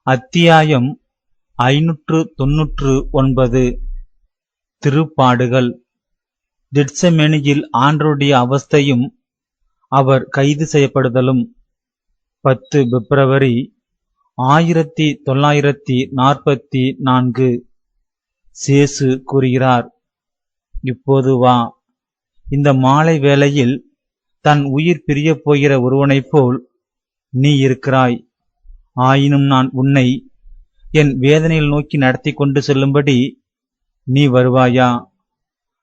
அத்தியாயம் 599. திருப்பாடுகள். திட்சமெனியில் ஆண்டருடைய அவஸ்தையும் அவர் கைது செய்யப்படுதலும். 10 பிப்ரவரி 1944. சேசு கூறுகிறார், இப்போது வா. இந்த மாலை வேளையில் தன் உயிர் பிரியப் போகிற ஒருவனைப் போல் நீ இருக்கிறாய். ஆயினும் நான் உன்னை என் வேதனையில் நோக்கி நடத்தி கொண்டு செல்லும்படி நீ வருவாயா?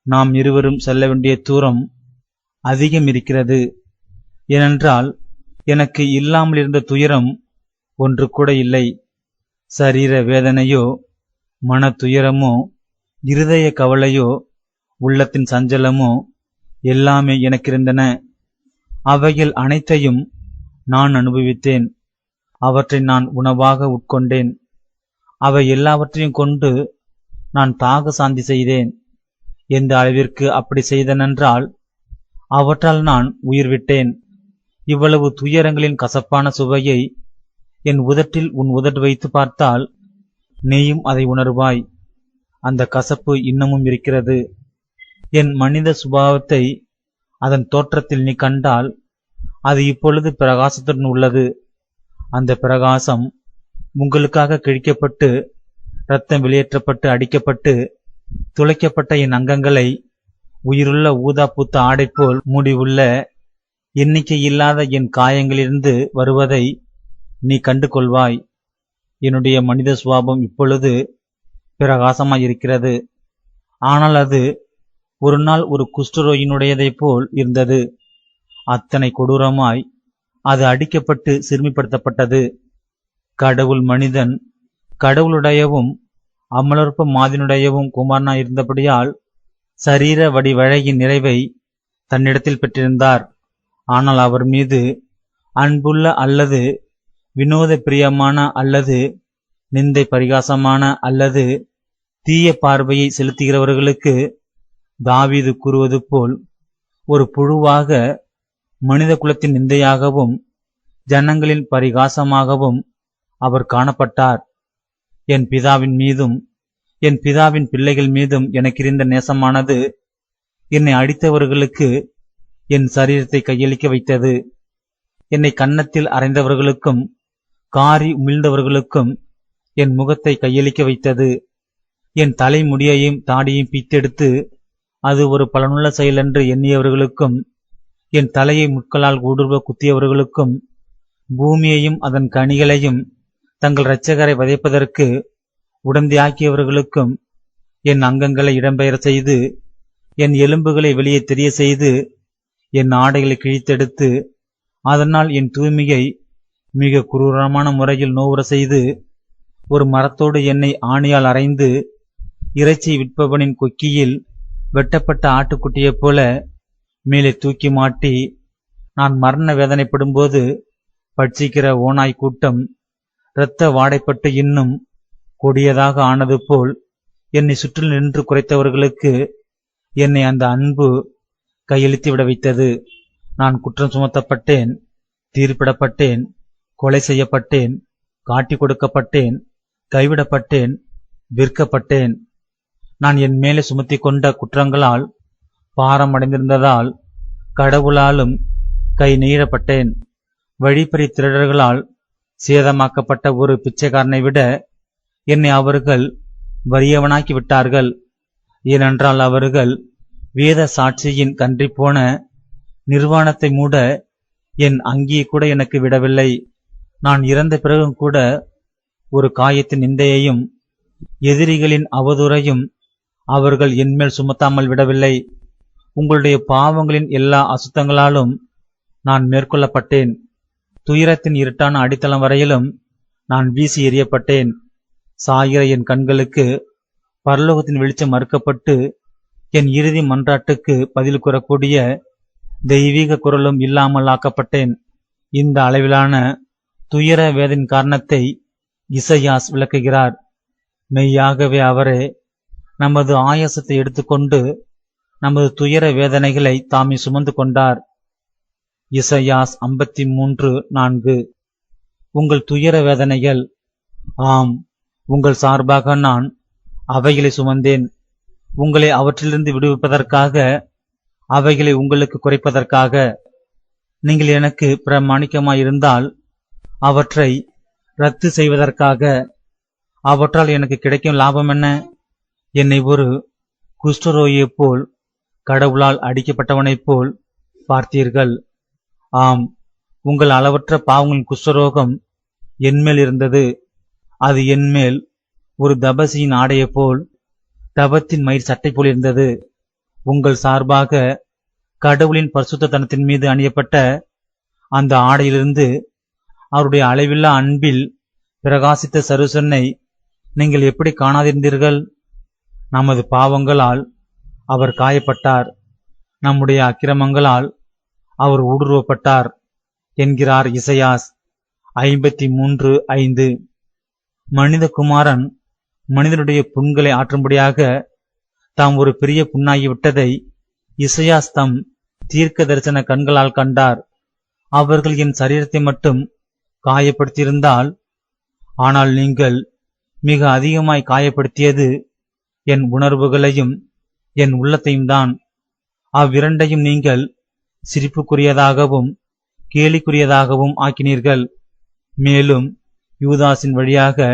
நாம் இருவரும் செல்ல வேண்டிய தூரம் அதிகம் இருக்கிறது. ஏனென்றால் எனக்கு இல்லாமல் இருந்த துயரம் ஒன்று கூட இல்லை. சரீர வேதனையோ, மன துயரமோ, இருதய கவலையோ, உள்ளத்தின் சஞ்சலமோ எல்லாமே எனக்கிருந்தன. அவைகள் அனைத்தையும் நான் அனுபவித்தேன். அவற்றை நான் உணவாக உட்கொண்டேன். அவை எல்லாவற்றையும் கொண்டு நான் தாக சாந்தி செய்தேன். எந்த அளவிற்கு அப்படி செய்தனென்றால் அவற்றால் நான் உயிர் விட்டேன். இவ்வளவு துயரங்களின் கசப்பான சுவையை என் உதட்டில் உன் உதடு வைத்து பார்த்தால் நீயும் அதை உணர்வாய். அந்த கசப்பு இன்னமும் இருக்கிறது. என் மனித சுபாவத்தை அதன் தோற்றத்தில் நீ கண்டால் அது இப்பொழுது பிரகாசத்துடன் உள்ளது. அந்த பிரகாசம் உங்களுக்காக கிழிக்கப்பட்டு, இரத்தம் வெளியேற்றப்பட்டு, அடிக்கப்பட்டு, துளைக்கப்பட்ட என் அங்கங்களை உயிருள்ள ஊதா பூத்த ஆடை போல் மூடியுள்ள எண்ணிக்கை இல்லாத என் காயங்களிலிருந்து வருவதை நீ கண்டு கொள்வாய். என்னுடைய மனித சுபாவம் இப்பொழுது பிரகாசமாயிருக்கிறது. ஆனால் அது ஒரு நாள் ஒரு குஷ்டரோகியினுடையதைப் போல் இருந்தது. அத்தனை கொடூரமாய் அது அடிக்கப்பட்டு சிறுமிப்படுத்தப்பட்டது. கடவுள் மனிதன் கடவுளுடையவும் அமலர்ப்ப மாதினுடையவும் குமாரனாய் இருந்தபடியால் சரீர வடிவழகின் நிறைவை தன்னிடத்தில் பெற்றிருந்தார். ஆனால் அவர் மீது அன்புள்ள அல்லது வினோத பிரியமான அல்லது நிந்தை பரிகாசமான அல்லது தீய பார்வையை செலுத்துகிறவர்களுக்கு தாவீது கூறுவது போல் ஒரு புழுவாக, மனித குலத்தின் நிந்தையாகவும் ஜனங்களின் பரிகாசமாகவும் அவர் காணப்பட்டார். என் பிதாவின் மீதும் என் பிதாவின் பிள்ளைகள் மீதும் எனக்கிருந்த நேசமானது என்னை அடித்தவர்களுக்கு என் சரீரத்தை கையளிக்க வைத்தது. என்னை கன்னத்தில் அறைந்தவர்களுக்கும் காரி உமிழ்ந்தவர்களுக்கும் என் முகத்தை கையளிக்க வைத்தது. என் தலைமுடியையும் தாடியையும் பித்தெடுத்து அது ஒரு பலனுள்ள செயலென்று எண்ணியவர்களுக்கும், என் தலையை முட்களால் ஊடுருவ குத்தியவர்களுக்கும், பூமியையும் அதன் கனிகளையும் தங்கள் இரட்சகரை வதைப்பதற்கு உடந்தையாக்கியவர்களுக்கும் என் அங்கங்களை இடம்பெயர செய்து, என் எலும்புகளை வெளியே தெரிய செய்து, என் ஆடைகளை கிழித்தெடுத்து, அதனால் என் தூய்மையை மிக குரூரமான முறையில் நோவுற செய்து, ஒரு மரத்தோடு என்னை ஆணியால் அறைந்து, இறைச்சி விற்பவனின் கொக்கியில் வெட்டப்பட்ட ஆட்டுக்குட்டியைப் போல மேலே தூக்கி மாட்டி, நான் மரண வேதனைப்படும்போது பட்சிக்கிற ஓநாய் கூட்டம் இரத்த வாடைப்பட்டு இன்னும் கொடியதாக ஆனது போல் என்னை சுற்றில் நின்று குறைத்தவர்களுக்கு என்னை அந்த அன்பு கையெழுத்தி விட வைத்தது. நான் குற்றம் சுமத்தப்பட்டேன், தீர்ப்பிடப்பட்டேன், கொலை செய்யப்பட்டேன், காட்டி கொடுக்கப்பட்டேன், கைவிடப்பட்டேன், விற்கப்பட்டேன். நான் என் மேலே சுமத்தி கொண்ட குற்றங்களால் பாரம் அடைந்திருந்ததால் கடவுளாலும் கை நெய்யப்பட்டேன். வழிப்பறி திருடர்களால் சேதமாக்கப்பட்ட ஒரு பிச்சைக்காரனை விட என்னை அவர்கள் வறியவனாக்கி விட்டார்கள். ஏனென்றால் அவர்கள் வேத சாட்சியின் கன்றிப்போன நிர்வாணத்தை மூட என் அங்கியை கூட எனக்கு விடவில்லை. நான் இறந்த பிறகும் கூட ஒரு காயத்தின் நிந்தையையும் எதிரிகளின் அவதூறையும் அவர்கள் என்மேல் சுமத்தாமல் விடவில்லை. உங்களுடைய பாவங்களின் எல்லா அசுத்தங்களாலும் நான் மேற்கொள்ளப்பட்டேன். துயரத்தின் இருட்டான அடித்தளம் வரையிலும் நான் வீசி எறியப்பட்டேன். சாகிற என் கண்களுக்கு பரலோகத்தின் வெளிச்சம் மறுக்கப்பட்டு, என் இறுதி மன்றாட்டுக்கு பதில் கூறக்கூடிய தெய்வீக குரலும் இல்லாமல் ஆக்கப்பட்டேன். இந்த அளவிலான துயர வேதனின் காரணத்தை இசையாஸ் விளக்குகிறார். மெய்யாகவே அவரே நமது ஆயாசத்தை எடுத்துக்கொண்டு நமது துயர வேதனைகளை தாமே சுமந்து கொண்டார். இசையாஸ் 53:4. உங்கள் துயர வேதனைகள் ஆம், உங்கள் சார்பாக நான் அவைகளை சுமந்தேன். உங்களை அவற்றிலிருந்து விடுவிப்பதற்காக, அவைகளை உங்களுக்கு குறைப்பதற்காக. நீங்கள் எனக்கு பிரமாணிக்கமாயிருந்தால் அவற்றை ரத்து செய்வதற்காக. அவற்றால் எனக்கு கிடைக்கும் லாபம் என்ன? என்னை ஒரு குஷ்டரோகியைப் போல், கடவுளால் அடிக்கப்பட்டவனைப் போல் பார்த்தீர்கள். ஆம், உங்கள் அளவற்ற பாவங்களின் குஷ்டரோகம் என்மேல் இருந்தது. அது என்மேல் ஒரு தபசியின் ஆடையைப் போல், தபத்தின் மயிர் சட்டை போல் இருந்தது. உங்கள் சார்பாக கடவுளின் பரிசுத்தத்தனத்தின் மீது அணியப்பட்ட அந்த ஆடையிலிருந்து அவருடைய அளவில்லா அன்பில் பிரகாசித்த சருசனை நீங்கள் எப்படி காணாதிருந்தீர்கள்? நமது பாவங்களால் அவர் காயப்பட்டார், நம்முடைய அக்கிரமங்களால் அவர் ஊடுருவப்பட்டார் என்கிறார் இசையாஸ் 53:5. மனிதகுமாரன் மனிதனுடைய புண்களை ஆற்றும்படியாக தாம் ஒரு பெரிய புண்ணாகிவிட்டதை இசையாஸ் தம் தீர்க்க தரிசன கண்களால் கண்டார். அவர்கள் என் சரீரத்தை மட்டும் காயப்படுத்தியிருந்தால், ஆனால் நீங்கள் மிக அதிகமாய் காயப்படுத்தியது என் உணர்வுகளையும் என் உள்ளத்தையும் தான். அவ்விரண்டையும் நீங்கள் சிரிப்புக்குரியதாகவும் கேலிக்குரியதாகவும் ஆக்கினீர்கள். மேலும் யூதாசின் வழியாக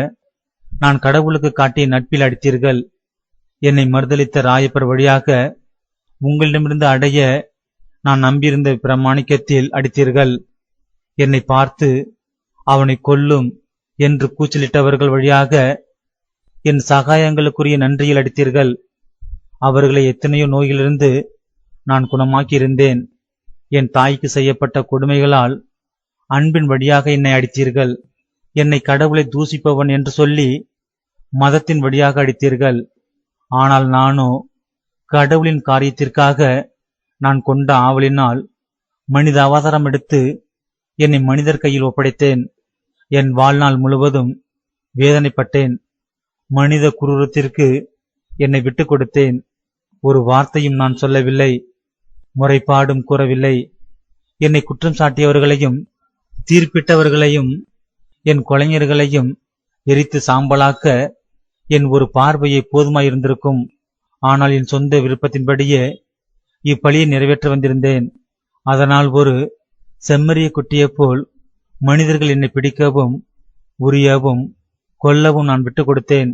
நான் கடவுளுக்கு காட்டிய நட்பில் அடித்தீர்கள். என்னை மறுதலித்த ராயப்பர் வழியாக உங்களிடமிருந்து அடைய நான் நம்பியிருந்த பிரமாணிக்கத்தில் அடித்தீர்கள். என்னை பார்த்து அவனை கொல்லும் என்று கூச்சலிட்டவர்கள் வழியாக என் சகாயங்களுக்குரிய நன்றியில் அடித்தீர்கள். அவர்களை எத்தனையோ நோயிலிருந்து நான் குணமாக்கியிருந்தேன். என் தாய்க்கு செய்யப்பட்ட கொடுமைகளால் அன்பின் வழியாக என்னை அடித்தீர்கள். என்னை கடவுளை தூசிப்பவன் என்று சொல்லி மதத்தின் வழியாக அடித்தீர்கள். ஆனால் நானோ கடவுளின் காரியத்திற்காக நான் கொண்ட ஆவலினால் மனித அவதாரம் எடுத்து என்னை மனிதர் கையில் ஒப்படைத்தேன். என் வாழ்நாள் முழுவதும் வேதனைப்பட்டேன். மனித குரூரத்திற்கு என்னை விட்டுக் கொடுத்தேன். ஒரு வார்த்தையும் நான் சொல்லவில்லை, முறைப்பாடும் கூறவில்லை. என்னை குற்றம் சாட்டியவர்களையும் தீர்ப்பிட்டவர்களையும் என் கொலைஞர்களையும் எரித்து சாம்பலாக்க என் ஒரு பார்வையை போதுமாயிருந்திருக்கும். ஆனால் என் சொந்த விருப்பத்தின்படியே இப்பழியை நிறைவேற்ற வந்திருந்தேன். அதனால் ஒரு செம்மறிய குட்டியைப் போல் மனிதர்கள் என்னை பிடிக்கவும் உரியவும் கொல்லவும் நான் விட்டுக் கொடுத்தேன்.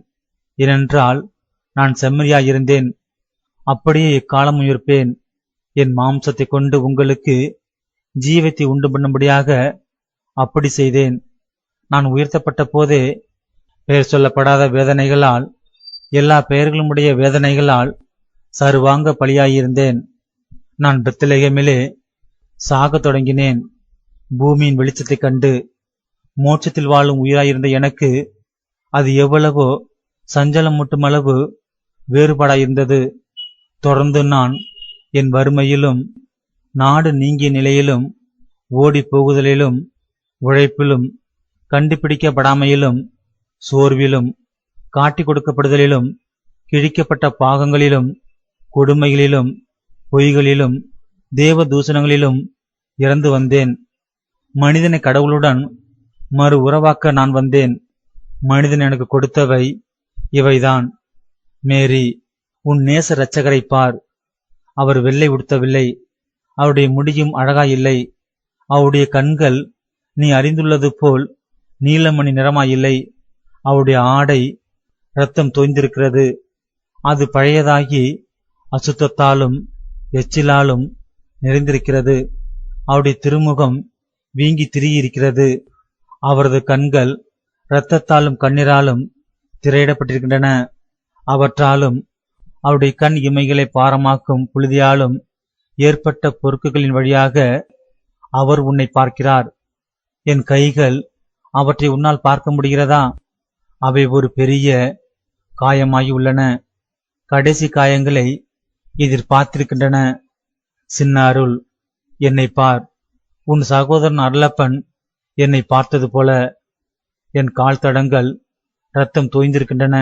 ஏனென்றால் நான் செம்மறியாயிருந்தேன். அப்படியே எக்காலமும் இருப்பேன். என் மாம்சத்தை கொண்டு உங்களுக்கு ஜீவத்தை உண்டு பண்ணும்படியாக அப்படி செய்தேன். நான் உயர்த்தப்பட்ட போதே பெயர் சொல்லப்படாத வேதனைகளால், எல்லா பெயர்களுடைய வேதனைகளால் சருவாங்க பலியாயிருந்தேன். நான் பெத்லகேமிலே சாகத் தொடங்கினேன். பூமியின் வெளிச்சத்தைக் கண்டு மோட்சத்தில் வாழும் உயிராயிருந்த எனக்கு அது எவ்வளவோ சஞ்சலம் மூட்டுமளவு வேறுபாடாயிருந்தது. தொடர்ந்து நான் என் வறுமையிலும் நாடு நீங்கிய நிலையிலும் ஓடி போகுதலிலும் உழைப்பிலும் கண்டுபிடிக்கப்படாமையிலும் சோர்விலும் காட்டிக் கொடுக்கப்படுதலிலும் கிழிக்கப்பட்ட பாகங்களிலும் கொடுமைகளிலும் பொய்களிலும் தேவ தூஷணங்களிலும் இறந்து வந்தேன். மனிதனை கடவுளுடன் மறு உறவாக்க நான் வந்தேன். மனிதன் எனக்கு கொடுத்தவை இவைதான். மேரி, உன் நேச இரட்சகரை பார். அவர் வெள்ளை உடுத்தவில்லை, அவருடைய முடியும் அழகாயில்லை. அவருடைய கண்கள் நீ அறிந்துள்ளது போல் நீலமணி நிறமாயில்லை. அவருடைய ஆடை இரத்தம் தோய்ந்திருக்கிறது. அது பழையதாகி அசுத்தத்தாலும் எச்சிலாலும் நிறைந்திருக்கிறது. அவருடைய திருமுகம் வீங்கி திரியிருக்கிறது. அவரது கண்கள் இரத்தத்தாலும் கண்ணீராலும் திரையிடப்பட்டிருக்கின்றன. அவற்றாலும் அவருடைய கண் இமைகளை பாரமாக்கும் புழுதியாலும் ஏற்பட்ட பொறுக்குகளின் வழியாக அவர் உன்னை பார்க்கிறார். என் கைகள் அவற்றை உன்னால் பார்க்க முடிகிறதா? அவை ஒரு பெரிய காயமாகி உள்ளன. கடைசி காயங்களை எதிர்பார்த்திருக்கின்றன. சின்ன அருள், என்னை பார். உன் சகோதரன் அருளப்பன் என்னை பார்த்தது போல. என் கால் தடங்கள் இரத்தம் தோய்ந்திருக்கின்றன.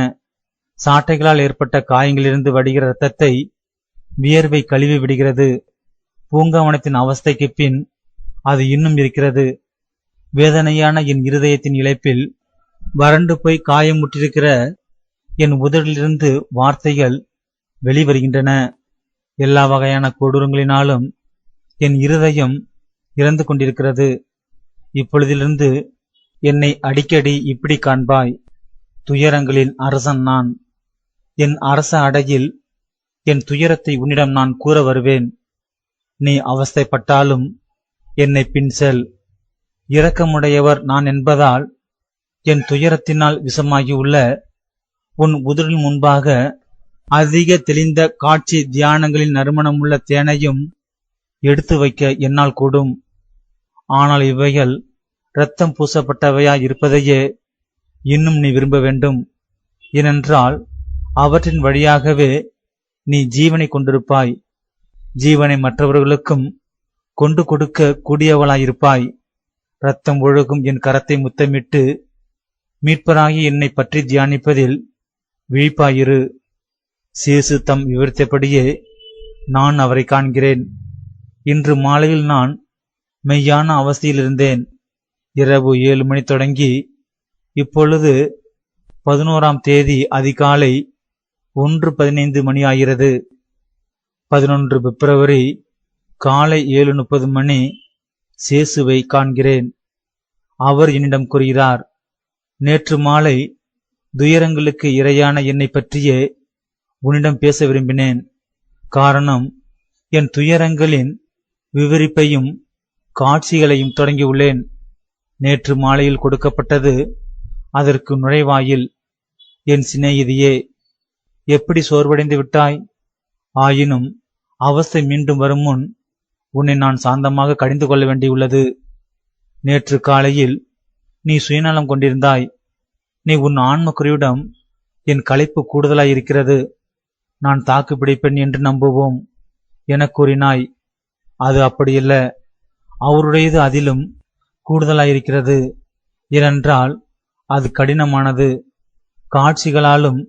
சாட்டைகளால் ஏற்பட்ட காயங்களிலிருந்து வடிகிற இரத்தத்தை வியர்வை கழுவி விடுகிறது. பூங்காவனத்தின் அவஸ்தைக்கு பின் அது இன்னும் இருக்கிறது. வேதனையான என் இருதயத்தின் இழைப்பில் வறண்டு போய் காயமுற்றிருக்கிற என் உதடிலிருந்து வார்த்தைகள் வெளிவருகின்றன. எல்லா வகையான கொடூரங்களினாலும் என் இருதயம் இறந்து கொண்டிருக்கிறது. இப்பொழுதிலிருந்து என்னை அடிக்கடி இப்படி காண்பாய். துயரங்களின் அரசன் நான். என் அரச அடையில் என் துயரத்தை உன்னிடம் நான் கூற வருவேன். நீ அவஸ்தைப்பட்டாலும் என்னை பின்செல். இரக்கமுடையவர் நான் என்பதால் என் துயரத்தினால் விஷமாகியுள்ள உன் உதரின் முன்பாக அதிக தெளிந்த காட்சி தியானங்களின் நறுமணமுள்ள தேனையும் எடுத்து வைக்க என்னால் கூடும். ஆனால் இவைகள் இரத்தம் பூசப்பட்டவையாய் இருப்பதையே இன்னும் நீ விரும்ப வேண்டும். ஏனென்றால் அவற்றின் வழியாகவே நீ ஜீவனை கொண்டிருப்பாய். ஜீவனை மற்றவர்களுக்கும் கொண்டு கொடுக்க கூடியவளாயிருப்பாய். இரத்தம் ஒழுகும் என் கரத்தை முத்தமிட்டு மீட்பராகி என்னை பற்றி தியானிப்பதில் விழிப்பாயிரு. சேசு தம் விவரித்தபடியே நான் அவரை காண்கிறேன். இன்று மாலையில் நான் மெய்யான அவஸ்தையில் இருந்தேன். இரவு 7 மணி தொடங்கி இப்பொழுது 11ஆம் தேதி அதிகாலை 1:15 மணி ஆகிறது. 11 பிப்ரவரி காலை 7:30 மணி சேசுவை காண்கிறேன். அவர் என்னிடம் கூறுகிறார், நேற்று மாலை துயரங்களுக்கு இரையான என்னை பற்றியே உன்னிடம் பேச விரும்பினேன். காரணம், என் துயரங்களின் விவரிப்பையும் காட்சிகளையும் தொடங்கியுள்ளேன். நேற்று மாலையில் கொடுக்கப்பட்டது அதற்கு நுழைவாயில். என் சிநேகிதியே, எப்படி சோர்வடைந்து விட்டாய்? ஆயினும் அவஸ்தை மீண்டும் வரும் முன் உன்னை நான் சாந்தமாக கடிந்து கொள்ள வேண்டியுள்ளது. நேற்று காலையில் நீ சுயநலம் கொண்டிருந்தாய். நீ உன் ஆன்மக்குறியிடம் என் களைப்பு கூடுதலாயிருக்கிறது, நான் தாக்கு பிடிப்பேன் என்று நம்புவோம் என கூறினாய். அது அப்படியல்ல, அவருடையது அதிலும் கூடுதலாயிருக்கிறது. ஏனென்றால் அது கடினமானது. காட்சிகளாலும்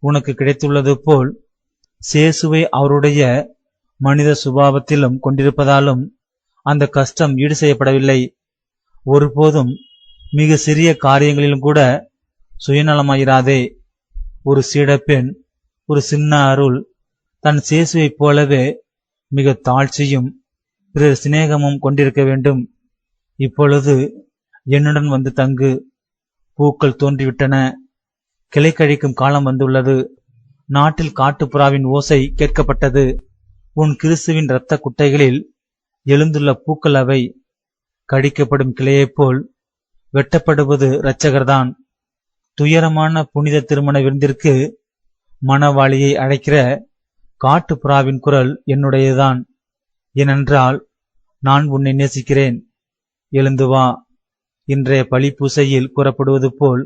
உனக்கு கிடைத்துள்ளது போல் சேசுவை அவருடைய மனித சுபாவத்திலும் கொண்டிருப்பதாலும் அந்த கஷ்டம் ஈடு செய்யப்படவில்லை. ஒருபோதும் மிக சிறிய காரியங்களிலும் கூட சுயநலமாயிராதே. ஒரு சீடப்பெண், ஒரு சின்ன அருள் தன் சேசுவைப் போலவே மிக தாழ்ச்சியும் பிறர் சிநேகமும் கொண்டிருக்க வேண்டும். இப்பொழுது என்னுடன் வந்து தங்கு. பூக்கள் தோன்றிவிட்டன. கிளை கழிக்கும் காலம் வந்துள்ளது. நாட்டில் காட்டுப்புறாவின் ஓசை கேட்கப்பட்டது. உன் கிறிஸ்துவின் இரத்த குட்டைகளில் எழுந்துள்ள பூக்கள் அவை. கடிக்கப்படும் கிளையைப் போல் வெட்டப்படுவது இரட்சகர்தான். துயரமான புனித திருமண விருந்திற்கு மணவாளியை அழைக்கிற காட்டுப்புறாவின் குரல் என்னுடையதுதான். ஏனென்றால் நான் உன்னை நேசிக்கிறேன். எழுந்து வா. இன்றைய பழிப்பூசையில் கூறப்படுவது போல்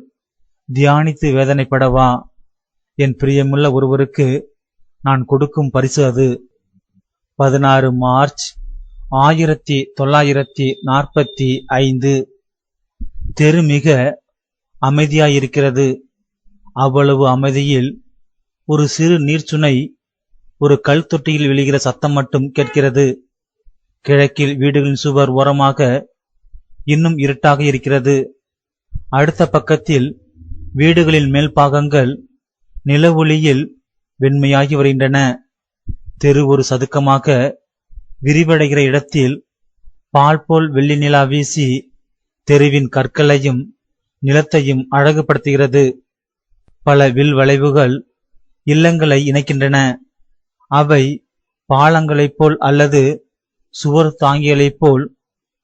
தியானித்து வேதனைப்படவா. என் பிரியமுள்ள ஒருவருக்கு நான் கொடுக்கும் பரிசு அது. 16 மார்ச் 1945. தெரு மிக அமைதியாயிருக்கிறது. அவ்வளவு அமைதியில் ஒரு சிறு நீர்ச்சுனை ஒரு கல் தொட்டியில் விழுகிற சத்தம் மட்டும் கேட்கிறது. கிழக்கில் வீடுகளின் சுவர் ஓரமாக இன்னும் இருட்டாக இருக்கிறது. அடுத்த பக்கத்தில் வீடுகளின் மேல் பாகங்கள் நில ஒளியில் வெண்மையாகி வருகின்றன. தெரு ஒரு சதுக்கமாக விரிவடைகிற இடத்தில் பால் போல் வெள்ளி நிலா வீசி தெருவின் கற்களையும் நிலத்தையும் அழகுபடுத்துகிறது. பல வில் வளைவுகள் இல்லங்களை இணைக்கின்றன. அவை பாலங்களைப் போல் அல்லது சுவர் தாங்கிகளைப் போல்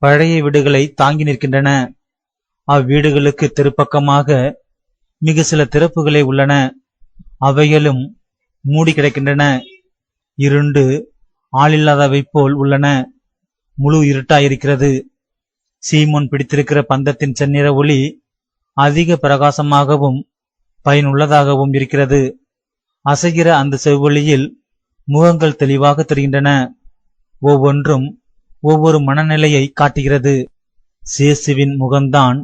பழைய வீடுகளை தாங்கி நிற்கின்றன. அவ்வீடுகளுக்கு தெருப்பக்கமாக மிக சில திறப்புகளே உள்ளன. அவைகளும் மூடி கிடக்கின்றன. இருண்டு ஆளில்லாதவை போல் உள்ளன. முழு இருட்டாயிருக்கிறது. சீமோன் பிடித்திருக்கிற பந்தத்தின் செந்நிற ஒளி அதிக பிரகாசமாகவும் பயனுள்ளதாகவும் இருக்கிறது. அசைகிற அந்த செவ்வொளியில் முகங்கள் தெளிவாக தெரிகின்றன. ஒவ்வொன்றும் ஒவ்வொரு மனநிலையை காட்டுகிறது. சேசுவின் முகம்தான்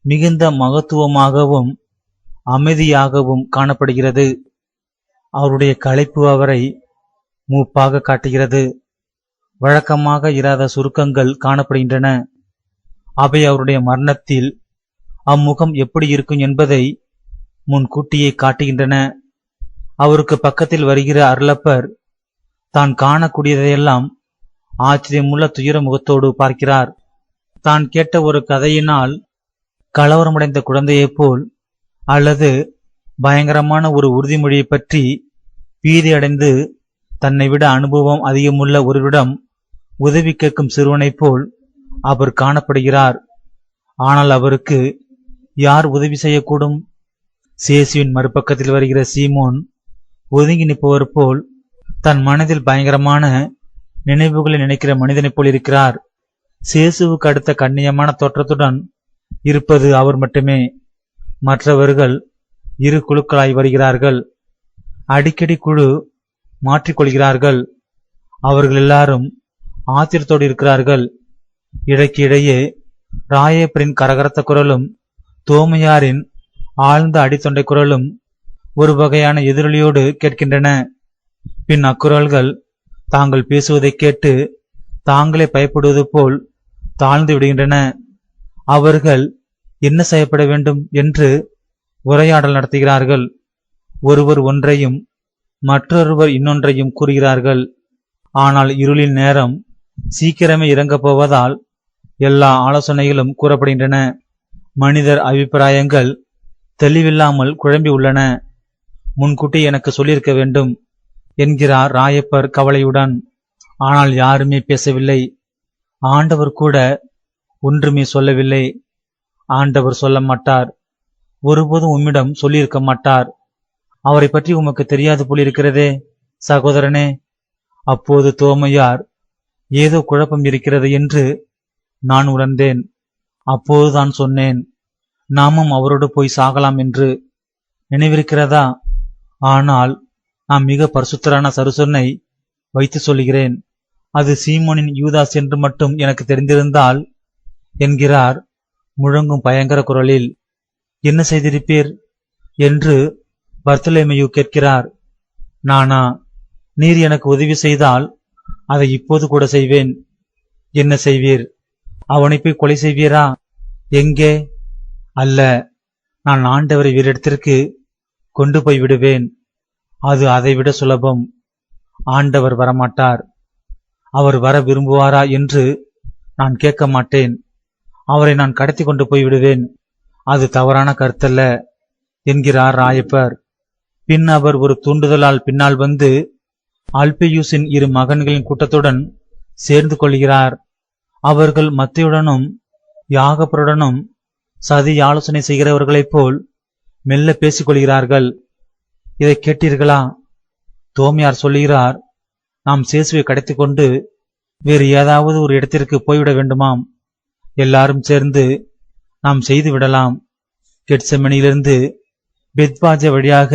மிகுந்த மகத்துவமாகவும் அமைதியாகவும் காணப்படுகிறது. அவருடைய களைப்பு அவரை மூப்பாக காட்டுகிறது. வழக்கமாக இராத சுருக்கங்கள் காணப்படுகின்றன. அவை அவருடைய மரணத்தில் அம்முகம் எப்படி இருக்கும் என்பதை முன்கூட்டியே காட்டுகின்றன. அவருக்கு பக்கத்தில் வருகிற அருளப்பர் தான் காணக்கூடியதையெல்லாம் ஆச்சரியமுள்ள துயர முகத்தோடு பார்க்கிறார். தான் கேட்ட ஒரு கதையினால் கலவரமடைந்த குழந்தையைப் போல் அல்லது பயங்கரமான ஒரு உறுதிமொழியை பற்றி பீதியடைந்து தன்னை விட அனுபவம் அதிகமுள்ள ஒருவரிடம் உதவி கேட்கும் சிறுவனைப் போல் அவர் காணப்படுகிறார். ஆனால் அவருக்கு யார் உதவி செய்யக்கூடும்? சேசுவின் மறுபக்கத்தில் வருகிற சீமோன் ஒதுங்கி நிற்பவர் போல் தன் மனதில் பயங்கரமான நினைவுகளை நினைக்கிற மனிதனைப் போல் இருக்கிறார். சேசுவுக்கு அடுத்த கண்ணியமான தோற்றத்துடன் இருப்பது அவர் மட்டுமே. மற்றவர்கள் இரு குழுக்களாய் வருகிறார்கள். அடிக்கடி குழு மாற்றிக்கொள்கிறார்கள். அவர்கள் எல்லாரும் ஆத்திரத்தோடு இருக்கிறார்கள். இடைக்கு இடையே ராயப்பரின் கரகரத்த குரலும் தோமையாரின் ஆழ்ந்த அடித்தொண்டை குரலும் ஒரு வகையான எதிரொலியோடு கேட்கின்றன. பின் அக்குரல்கள் தாங்கள் பேசுவதை கேட்டு தாங்களே பயப்படுவது போல் தாழ்ந்து விடுகின்றன. அவர்கள் என்ன செய்யப்பட வேண்டும் என்று உரையாடல் நடத்துகிறார்கள். ஒருவர் ஒன்றையும் மற்றொருவர் இன்னொன்றையும் கூறுகிறார்கள். ஆனால் இருளின் நேரம் சீக்கிரமே இறங்கப் போவதால் எல்லா ஆலோசனைகளும் கூறப்படுகின்றன. மனிதர் அபிப்பிராயங்கள் தெளிவில்லாமல் குழம்பி உள்ளன. முன்கூட்டி எனக்கு சொல்லியிருக்க வேண்டும் என்கிறார் ராயப்பர் கவலையுடன். ஆனால் யாருமே பேசவில்லை. ஆண்டவர் கூட ஒன்றுமே சொல்லவில்லை. ஆண்டவர் சொல்ல மாட்டார். ஒருபோதும் உம்மிடம் சொல்லியிருக்க மாட்டார். அவரை பற்றி உமக்கு தெரியாது போலிருக்கிறதே சகோதரனே. அப்போது தோமையார் ஏதோ குழப்பம் இருக்கிறது என்று நான் உணர்ந்தேன். அப்போதுதான் சொன்னேன், நாமும் அவரோடு போய் சாகலாம் என்று. நினைவிருக்கிறதா? ஆனால் நான் மிக பரிசுத்தரான சருசனை வைத்து சொல்கிறேன். அது சீமோனின் யூதாஸ் என்று மட்டும் எனக்கு தெரிந்திருந்தால் என்கிறார் முழங்கும் பயங்கர குரலில். என்ன செய்திருப்பீர் என்று பர்த்தலமேயு கேட்கிறார். நானா? நீர் எனக்கு உதவி செய்தால் அதை இப்போது கூட செய்வேன். என்ன செய்வீர்? அவனை போய் கொலை செய்வீரா? எங்கே? அல்ல, நான் ஆண்டவரை வேறிடத்திற்கு கொண்டு போய் விடுவேன். அது அதைவிட சுலபம். ஆண்டவர் வரமாட்டார். அவர் வர விரும்புவாரா என்று நான் கேட்க மாட்டேன். அவரை நான் கடத்தி கொண்டு போய் விடுவேன். அது தவறான கருத்தல்ல என்கிறார் ராயப்பர். பின் அவர் ஒரு தூண்டுதலால் பின்னால் வந்து அல்பேயூசின் இரு மகன்களின் கூட்டத்துடன் சேர்ந்து கொள்கிறார். அவர்கள் மத்தையுடனும் யாகப்பருடனும் சதி ஆலோசனை செய்கிறவர்களைப் போல் மெல்ல பேசிக் கொள்கிறார்கள். இதை கேட்டீர்களா? தோமையார் சொல்லுகிறார், நாம் சேசுவை கடத்தி கொண்டு வேறு ஏதாவது ஒரு இடத்திற்கு போய்விட வேண்டுமாம். எல்லாரும் சேர்ந்து நாம் செய்து விடலாம். கெட்செமனிலிருந்து பெத்பாஜ வழியாக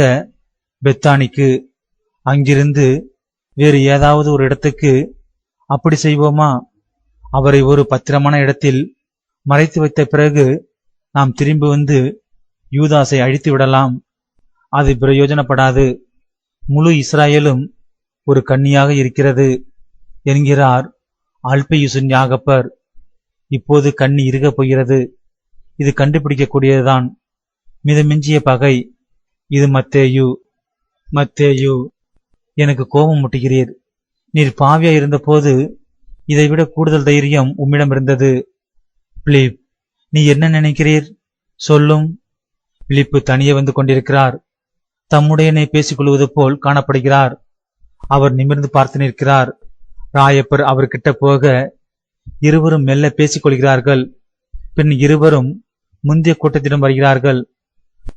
பெத்தானிக்கு, அங்கிருந்து வேறு ஏதாவது ஒரு இடத்துக்கு. அப்படி செய்வோமா? அவரை ஒரு பத்திரமான இடத்தில் மறைத்து வைத்த பிறகு நாம் திரும்பி வந்து யூதாசை அழித்து விடலாம். அது பிரயோஜனப்படாது. முழு இஸ்ராயேலும் ஒரு கன்னியாக இருக்கிறது என்கிறார் அல்பேயூசின் யாகப்பர். இப்போது கண்ணி இருக்கப் போகிறது. இது கண்டுபிடிக்கக்கூடியதுதான். மிதமிஞ்சிய பகை. இது மத்தேயு. மத்தேயு, எனக்கு கோபம் முட்டுகிறீர். நீர் பாவியா இருந்தபோது இதைவிட கூடுதல் தைரியம் உம்மிடம் இருந்தது. பிலிப், நீ என்ன நினைக்கிறீர்? சொல்லும். பிலிப்பு தனியே வந்து கொண்டிருக்கிறார். தம்முடையனை பேசிக் கொள்வது போல் காணப்படுகிறார். அவர் நிமிர்ந்து பார்த்து நிற்கிறார். ராயப்பர் அவர்கிட்ட போக இருவரும் மெல்ல பேசிக் கொள்கிறார்கள். பின் இருவரும் முந்தைய கூட்டத்திடம் வருகிறார்கள்.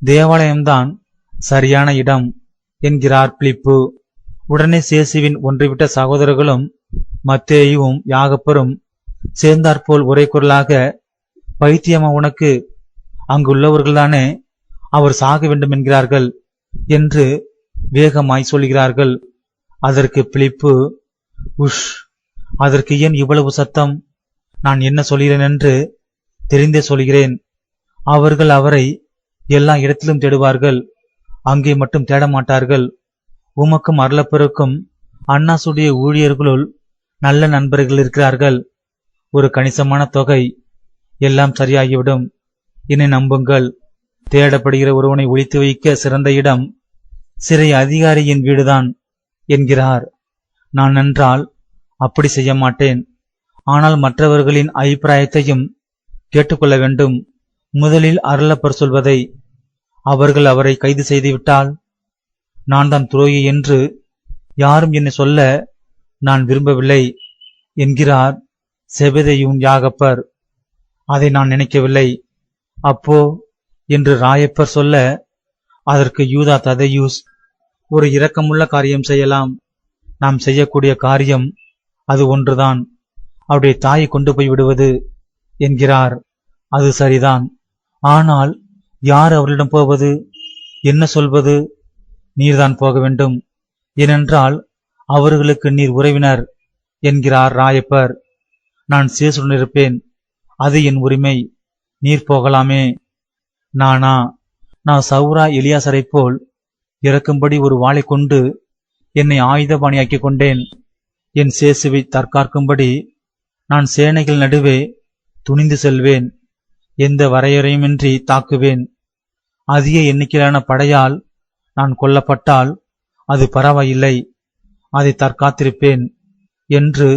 தேவாலயம்தான் சரியான இடம் என்கிறார் பிலிப்பு. உடனே சேசுவின் ஒன்றிவிட்ட சகோதரர்களும் மத்தேயுவும் யாகப்பரும் சேர்ந்தாற்போல் ஒரே குரலாக, பைத்தியமா உனக்கு? அங்குள்ளவர்கள்தானே அவர் சாக வேண்டும் என்கிறார்கள் என்று வேகமாய் சொல்கிறார்கள். அதற்கு பிலிப்பு, உஷ், அதற்கு ஏன் இவ்வளவு சத்தம்? நான் என்ன சொல்கிறேன் என்று தெரிந்தே சொல்கிறேன். அவர்கள் அவரை எல்லா இடத்திலும் தேடுவார்கள், அங்கே மட்டும் தேட மாட்டார்கள். உமக்கும் அருளப்பருக்கும் அன்னாசுடைய ஊழியர்களுள் நல்ல நண்பர்கள் இருக்கிறார்கள். ஒரு கணிசமான தொகை. எல்லாம் சரியாகிவிடும். என்னை நம்புங்கள். தேடப்படுகிற ஒருவனை ஒளித்து வைக்க சிறந்த இடம் சிறை அதிகாரியின் வீடுதான் என்கிறார். நான் என்றால் அப்படி செய்ய மாட்டேன். ஆனால் மற்றவர்களின் அபிப்பிராயத்தையும் கேட்டுக்கொள்ள வேண்டும். முதலில் அருளப்பர் சொல்வதை. அவர்கள் அவரை கைது செய்துவிட்டால் நான் தான் துரோகி என்று யாரும் என்னை சொல்ல நான் விரும்பவில்லை என்கிறார் செபதேயுவின் யாகப்பர். அதை நான் நினைக்கவில்லை. அப்போ என்று ராயப்பர் சொல்ல, அதற்கு யூதா ததேயுஸ், ஒரு இரக்கமுள்ள காரியம் செய்யலாம். நாம் செய்யக்கூடிய காரியம் அது ஒன்றுதான், அவருடைய தாயை கொண்டு போய் விடுவது என்கிறார். அது சரிதான். ஆனால் யார் அவர்களிடம் போவது? என்ன சொல்வது? நீர்தான் போக வேண்டும். ஏனென்றால் அவர்களுக்கு நீர் உறவினர் என்கிறார் ராயப்பர். நான் சேசுடன் இருப்பேன், அது என் உரிமை. நீர் போகலாமே. நானா? நான் சௌரா எலியாசரை போல் இறக்கும்படி ஒரு வாளை கொண்டு என்னை ஆயுதபாணியாக்கிக் கொண்டேன். என் சேசுவை தற்காக்கும்படி நான் சேனைகள் நடுவே துணிந்து செல்வேன். எந்த வரையறையுமின்றி தாக்குவேன். அதிக எண்ணிக்கையிலான படையால் நான் கொல்லப்பட்டால் அது பரவாயில்லை, அதை தற்காத்திருப்பேன் என்று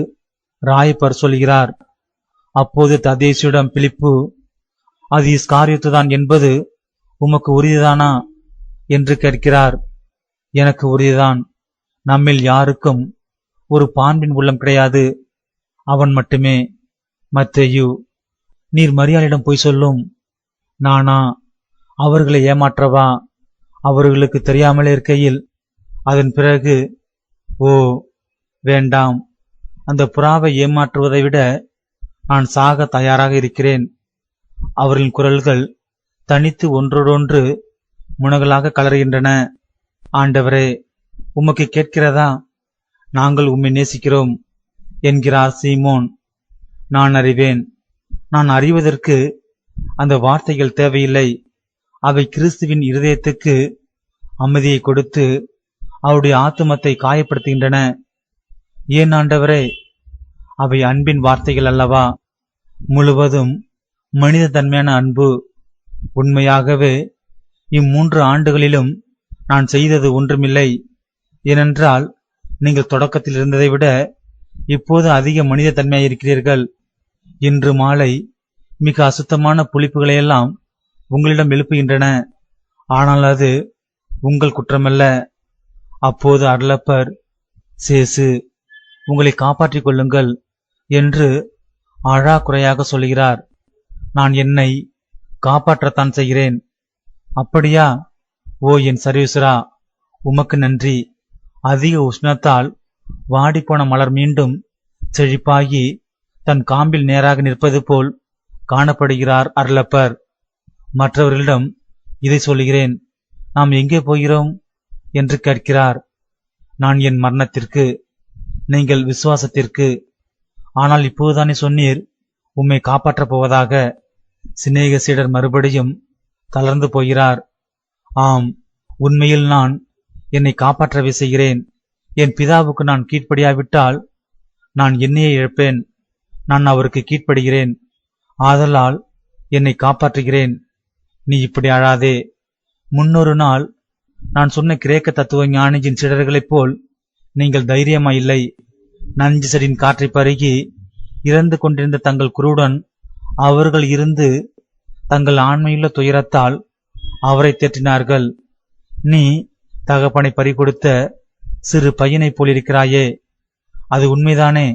ராயப்பர் சொல்கிறார். அப்போது ததேயுசிடம் பிலிப்பு, அது இஸ்காரியோத்துதான் என்பது உமக்கு உறுதிதானா என்று கேட்கிறார். எனக்கு உறுதிதான். நம்மில் யாருக்கும் ஒரு பாம்பின் உள்ளம் கிடையாது, அவன் மட்டுமே. மத்தேயு, நீர் மரியாளிடம் போய் சொல்லும். நானா? அவர்களை ஏமாற்றவா? அவர்களுக்கு தெரியாமலே இருக்கையில் அதன் பிறகு? ஓ வேண்டாம். அந்த புறாவை ஏமாற்றுவதை விட நான் சாக தயாராக இருக்கிறேன். அவர்களின் குரல்கள் தனித்து ஒன்றோடொன்று முனகலாக கலறுகின்றன. ஆண்டவரே, உமக்கு கேட்கிறதா? நாங்கள் உம்மை நேசிக்கிறோம் என்கிறார் சீமோன். நான் அறிவேன். நான் அறிவதற்கு அந்த வார்த்தைகள் தேவையில்லை. அவை கிறிஸ்துவின் இருதயத்துக்கு அமைதியை கொடுத்து அவருடைய ஆத்துமத்தை காயப்படுத்துகின்றன. ஏன் ஆண்டவரே? அவை அன்பின் வார்த்தைகள் அல்லவா? முழுவதும் மனித தன்மையான அன்பு. உண்மையாகவே இம்மூன்று ஆண்டுகளிலும் நான் செய்தது ஒன்றுமில்லை. ஏனென்றால் நீங்கள் தொடக்கத்தில் இருந்ததை விட இப்போது அதிக மனித தன்மையாயிருக்கிறீர்கள். இன்று மாலை மிக அசுத்தமான புளிப்புகளையெல்லாம் உங்களிடம் எழுப்புகின்றன. ஆனால் அது உங்கள் குற்றமல்ல. அப்போது அருளப்பர், சேசு, உங்களை காப்பாற்றிக் கொள்ளுங்கள் என்று அழாக்குறையாக சொல்கிறார். நான் என்னை காப்பாற்றத்தான் செய்கிறேன். அப்படியா? ஓ என் சர்வேஸ்வரா, உமக்கு நன்றி. அதிக உஷ்ணத்தால் வாடிப்போன மலர் மீண்டும் செழிப்பாகி தன் காம்பில் நேராக நிற்பது போல் காணப்படுகிறார் அருளப்பர். மற்றவர்களிடம் இதை சொல்கிறேன். நாம் எங்கே போகிறோம் என்று கேட்கிறார். நான் என் மரணத்திற்கு, நீங்கள் விசுவாசத்திற்கு. ஆனால் இப்போதுதானே சொன்னீர் உம்மை காப்பாற்றப் போவதாக. சிநேக சீடர் மறுபடியும் தளர்ந்து போகிறார். ஆம், உண்மையில் நான் என்னை காப்பாற்றவே செய்கிறேன். என் பிதாவுக்கு நான் கீழ்ப்படியாவிட்டால் நான் என்னையே இழப்பேன். நான் அவருக்கு கீழ்ப்படுகிறேன். ஆதலால் என்னை காப்பாற்றுகிறேன். நீ இப்படி அழாதே. முன்னொரு நாள் நான் சொன்ன கிரேக்க தத்துவ ஞானியின் சீடர்களைப் போல் நீங்கள் தைரியமாயில்லை. நஞ்சு செடியின் காற்றை பருகி இறந்து கொண்டிருந்த தங்கள் குருவுடன் அவர்கள் இருந்து தங்கள் ஆண்மையுள்ள துயரத்தால் அவரை தேற்றினார்கள். நீ தகப்பனை பறிகொடுத்த சிறு பையனைப் போலிருக்கிறாயே. அது உண்மைதானே?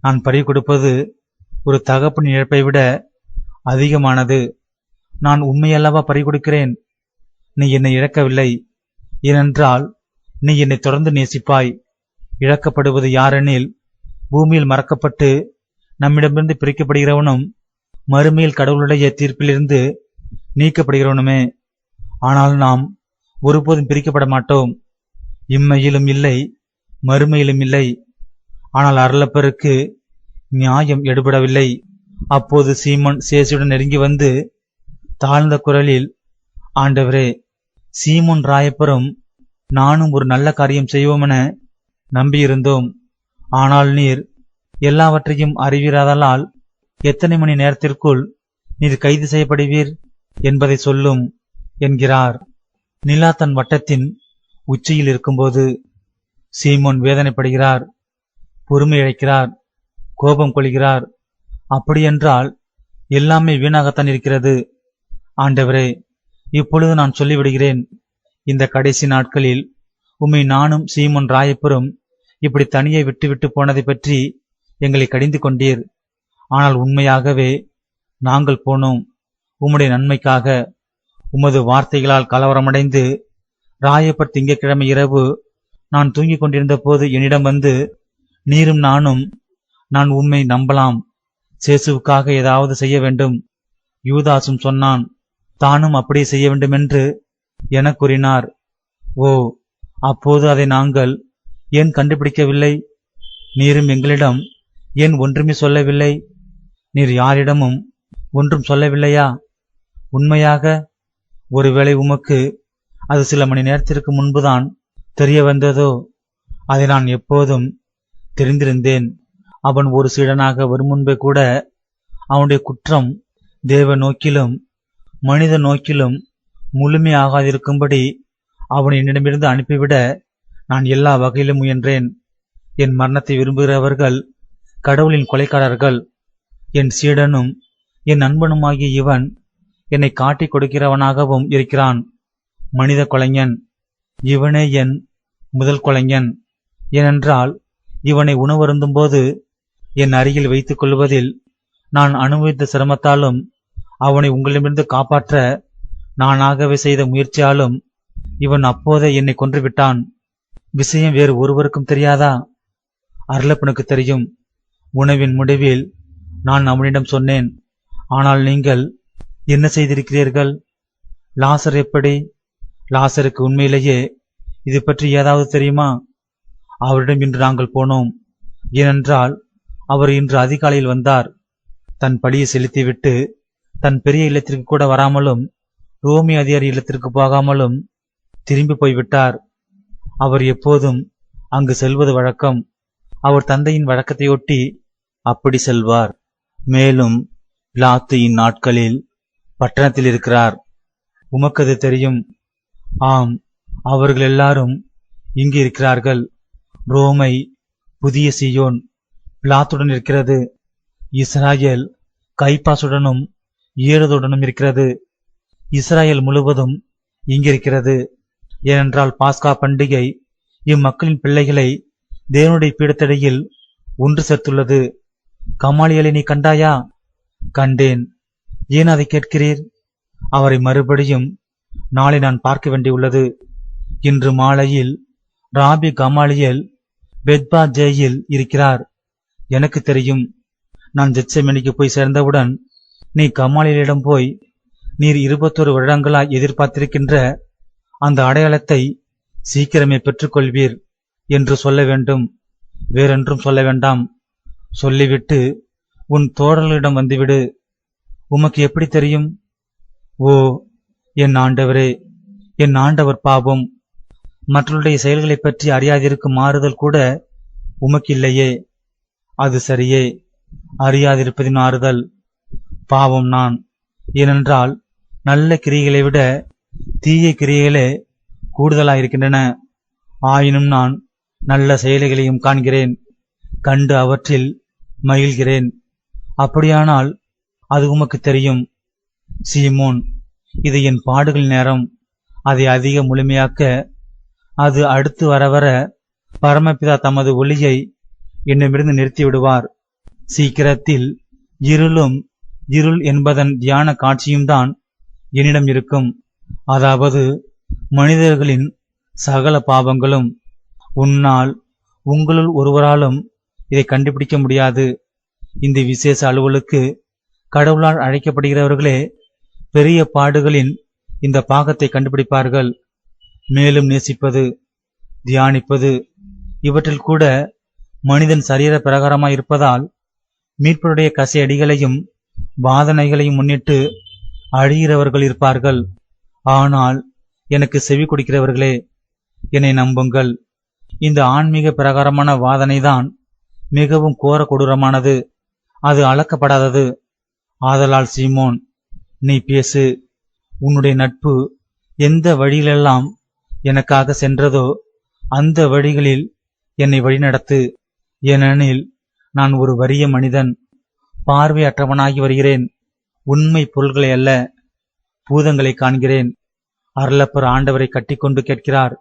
நான் பறிகொடுப்பது ஒரு தகப்பன் இழப்பை விட அதிகமானது. நான் உண்மையல்லவா பறிகொடுக்கிறேன். நீ என்னை இழக்கவில்லை. ஏனென்றால் நீ என்னை தொடர்ந்து நேசிப்பாய். இழக்கப்படுவது யாரெனில் பூமியில் மறக்கப்பட்டு நம்மிடமிருந்து பிரிக்கப்படுகிறவனும் மறுமையில் கடவுளுடைய தீர்ப்பிலிருந்து நீக்கப்படுகிறவனுமே. ஆனால் நாம் ஒருபோதும் பிரிக்கப்பட மாட்டோம். இம்மையிலும் இல்லை, மறுமையிலும் இல்லை. ஆனால் அருளப்பருக்கு நியாயம் எடுபடவில்லை. அப்போது சீமோன் சேசுடன் நெருங்கி வந்து தாழ்ந்த குரலில், ஆண்டவரே, சீமோன் ராயப்பரும் நானும் ஒரு நல்ல காரியம் செய்வோமென நம்பியிருந்தோம். ஆனால் நீர் எல்லாவற்றையும் அறிவீராதலால் எத்தனை மணி நேரத்திற்குள் நீர் கைது செய்யப்படுவீர் என்பதை சொல்லும் என்கிறார். நிலா தன் வட்டத்தின் உச்சியில் இருக்கும்போது சீமோன் வேதனைப்படுகிறார், பொறுமை இழக்கிறார், கோபம் கொள்கிறார். அப்படியென்றால் எல்லாமே வீணாகத்தான் இருக்கிறது. ஆண்டவரே, இப்பொழுது நான் சொல்லிவிடுகிறேன், இந்த கடைசி நாட்களில் உம்மை நானும் சீமோன் ராயப்பரும் இப்படி தனியே விட்டு போனதை பற்றி எங்களை கடிந்து கொண்டீர். ஆனால் உண்மையாகவே நாங்கள் போனோம் உம்முடைய நன்மைக்காக. உமது வார்த்தைகளால் கலவரமடைந்து ராயப்பர் திங்கட்கிழமை இரவு நான் தூங்கிக் கொண்டிருந்த போது என்னிடம் வந்து, நீரும் நானும் நான் உம்மை நம்பலாம், சேசுவுக்காக ஏதாவது செய்ய வேண்டும். யூதாசும் சொன்னான், தானும் அப்படியே செய்ய வேண்டுமென்று என கூறினார். ஓ, அப்போது அதை நாங்கள் ஏன் கண்டுபிடிக்கவில்லை? நீரும் எங்களிடம் ஏன் ஒன்றுமே சொல்லவில்லை? நீர் யாரிடமும் ஒன்றும் சொல்லவில்லையா? உண்மையாக? ஒருவேளை உமக்கு அது சில மணி நேரத்திற்கு முன்புதான் தெரிய வந்ததோ? அதை நான் எப்போதும் தெரிந்திருந்தேன். அவன் ஒரு சீடனாக வரும் முன்பே கூட அவனுடைய குற்றம் தேவ நோக்கிலும் மனித நோக்கிலும் முழுமையாகாதிருக்கும்படி அவனை என்னிடமிருந்து அனுப்பிவிட நான் எல்லா வகையிலும் முயன்றேன். என் மரணத்தை விரும்புகிறவர்கள் கடவுளின் கொலைக்காரர்கள். என் சீடனும் என் நண்பனுமாகிய இவன் என்னை காட்டிக் கொடுக்கிறவனாகவும் இருக்கிறான். மனித கொலைஞன் இவனே, என் முதல் கொலைஞன். ஏனென்றால் இவனை உணவருந்தும் போது என் அருகில் வைத்துக் கொள்வதில் நான் அனுபவித்த சிரமத்தாலும் அவனை உங்களிடமிருந்து காப்பாற்ற நானாகவே செய்த முயற்சியாலும் இவன் அப்போதே என்னை கொன்றுவிட்டான். விஷயம் வேறு ஒருவருக்கும் தெரியாதா? அருளப்பனுக்கு தெரியும். உணவின் முடிவில் நான் அவனிடம் சொன்னேன், ஆனால் நீங்கள் என்ன செய்திருக்கிறீர்கள்? லாசர் எப்படி? லாசருக்கு உண்மையிலேயே இது பற்றி ஏதாவது தெரியுமா? அவரிடம் இன்று நாங்கள் போனோம். ஏனென்றால் அவர் இன்று அதிகாலையில் வந்தார். தன் பழியை செலுத்திவிட்டு தன் பெரிய இல்லத்திற்கு கூட வராமலும் ரோமி அதிகாரி இல்லத்திற்கு போகாமலும் திரும்பி போய்விட்டார். அவர் எப்போதும் அங்கு செல்வது வழக்கம். அவர் தந்தையின் வழக்கத்தையொட்டி அப்படி செல்வார். மேலும் பிலாத்து இந்நாட்களில் பட்டணத்தில் இருக்கிறார். உமக்கது தெரியும். ஆம், அவர்கள் எல்லாரும் இங்கு இருக்கிறார்கள். ரோமை புதிய சீயோன் பிலாத்துடன் இருக்கிறது. இஸ்ராயேல் கைப்பாசுடனும் ஏறுதுடனும் இருக்கிறது. இஸ்ராயேல் முழுவதும் இங்கிருக்கிறது. ஏனென்றால் பாஸ்கா பண்டிகை இம்மக்களின் பிள்ளைகளை தேவனுடைய பீடத்தடியில் ஒன்று சேர்த்துள்ளது. கமாலியலை நீ கண்டாயா? கண்டேன். ஏன் அதை கேட்கிறீர்? அவரை மறுபடியும் நாளை நான் பார்க்க வேண்டியுள்ளது. இன்று மாலையில் ராபி கமாலியல் பெத்பா ஜேயில் இருக்கிறார். எனக்கு தெரியும். நான் ஜெத்செமனிக்கு போய் சேர்ந்தவுடன் நீ கமாலியலிடம் போய், நீர் 21 வருடங்களாய் எதிர்பார்த்திருக்கின்ற அந்த அடையாளத்தை சீக்கிரமே பெற்றுக்கொள்வீர் என்று சொல்ல வேண்டும். வேறென்றும் சொல்ல வேண்டாம். சொல்லிவிட்டு உன் தோழர்களிடம் வந்துவிடு. உமக்கு எப்படி தெரியும்? ஓ என் ஆண்டவரே, என் ஆண்டவர் பாவம். மற்றவருடைய செயல்களை பற்றி அறியாதிருக்கும் மாறுதல் கூட உமக்கு இல்லையே. அது சரியே, அறியாதிருப்பதின் ஆறுதல். பாவம் நான். ஏனென்றால் நல்ல கிரியைகளை விட தீய கிரியைகளே கூடுதலாயிருக்கின்றன. ஆயினும் நான் நல்ல செயல்களையும் காண்கிறேன், கண்டு அவற்றில் மகிழ்கிறேன். அப்படியானால் அது உமக்கு தெரியும். சீமோன், இது என் பாடுகள் நேரம். அதை அதிக முழுமையாக்க அது அடுத்து வரவர பரமபிதா தமது ஒளியை என்னிடமிருந்து நிறுத்திவிடுவார். சீக்கிரத்தில் இருளும் இருள் என்பதன் தியான காட்சியும் தான் என்னிடம் இருக்கும். அதாவது மனிதர்களின் சகல பாவங்களும். உன்னால் உங்களுள் ஒருவராலும் இதை கண்டுபிடிக்க முடியாது. இந்த விசேஷ அலுவலுக்கு கடவுளால் அழைக்கப்படுகிறவர்களே பெரிய பாடுகளின் இந்த பாகத்தை கண்டுபிடிப்பார்கள். மேலும் நேசிப்பது, தியானிப்பது, இவற்றில் கூட மனிதன் சரீர பிரகாரமாய் இருப்பதால் மீட்பருடைய கசையடிகளையும் வாதனைகளையும் முன்னிட்டு அழிகிறவர்கள் இருப்பார்கள். ஆனால் எனக்கு செவி கொடுக்கிறவர்களே, என்னை நம்புங்கள். இந்த ஆன்மீக பிரகாரமான வாதனைதான் மிகவும் கோர கொடூரமானது. அது அளக்கப்படாதது. ஆதலால் சீமோன், நீ பேசு, உன்னுடைய நட்பு எந்த வழியிலெல்லாம் எனக்காக சென்றதோ அந்த வழிகளில் என்னை வழிநடத்து. ஏனெனில் நான் ஒரு வறிய மனிதன், பார்வையற்றவனாகி வருகிறேன். உண்மை பொருள்களை அல்ல, பூதங்களை காண்கிறேன். அருளப்பர் ஆண்டவரை கட்டிக்கொண்டு கேட்கிறார்,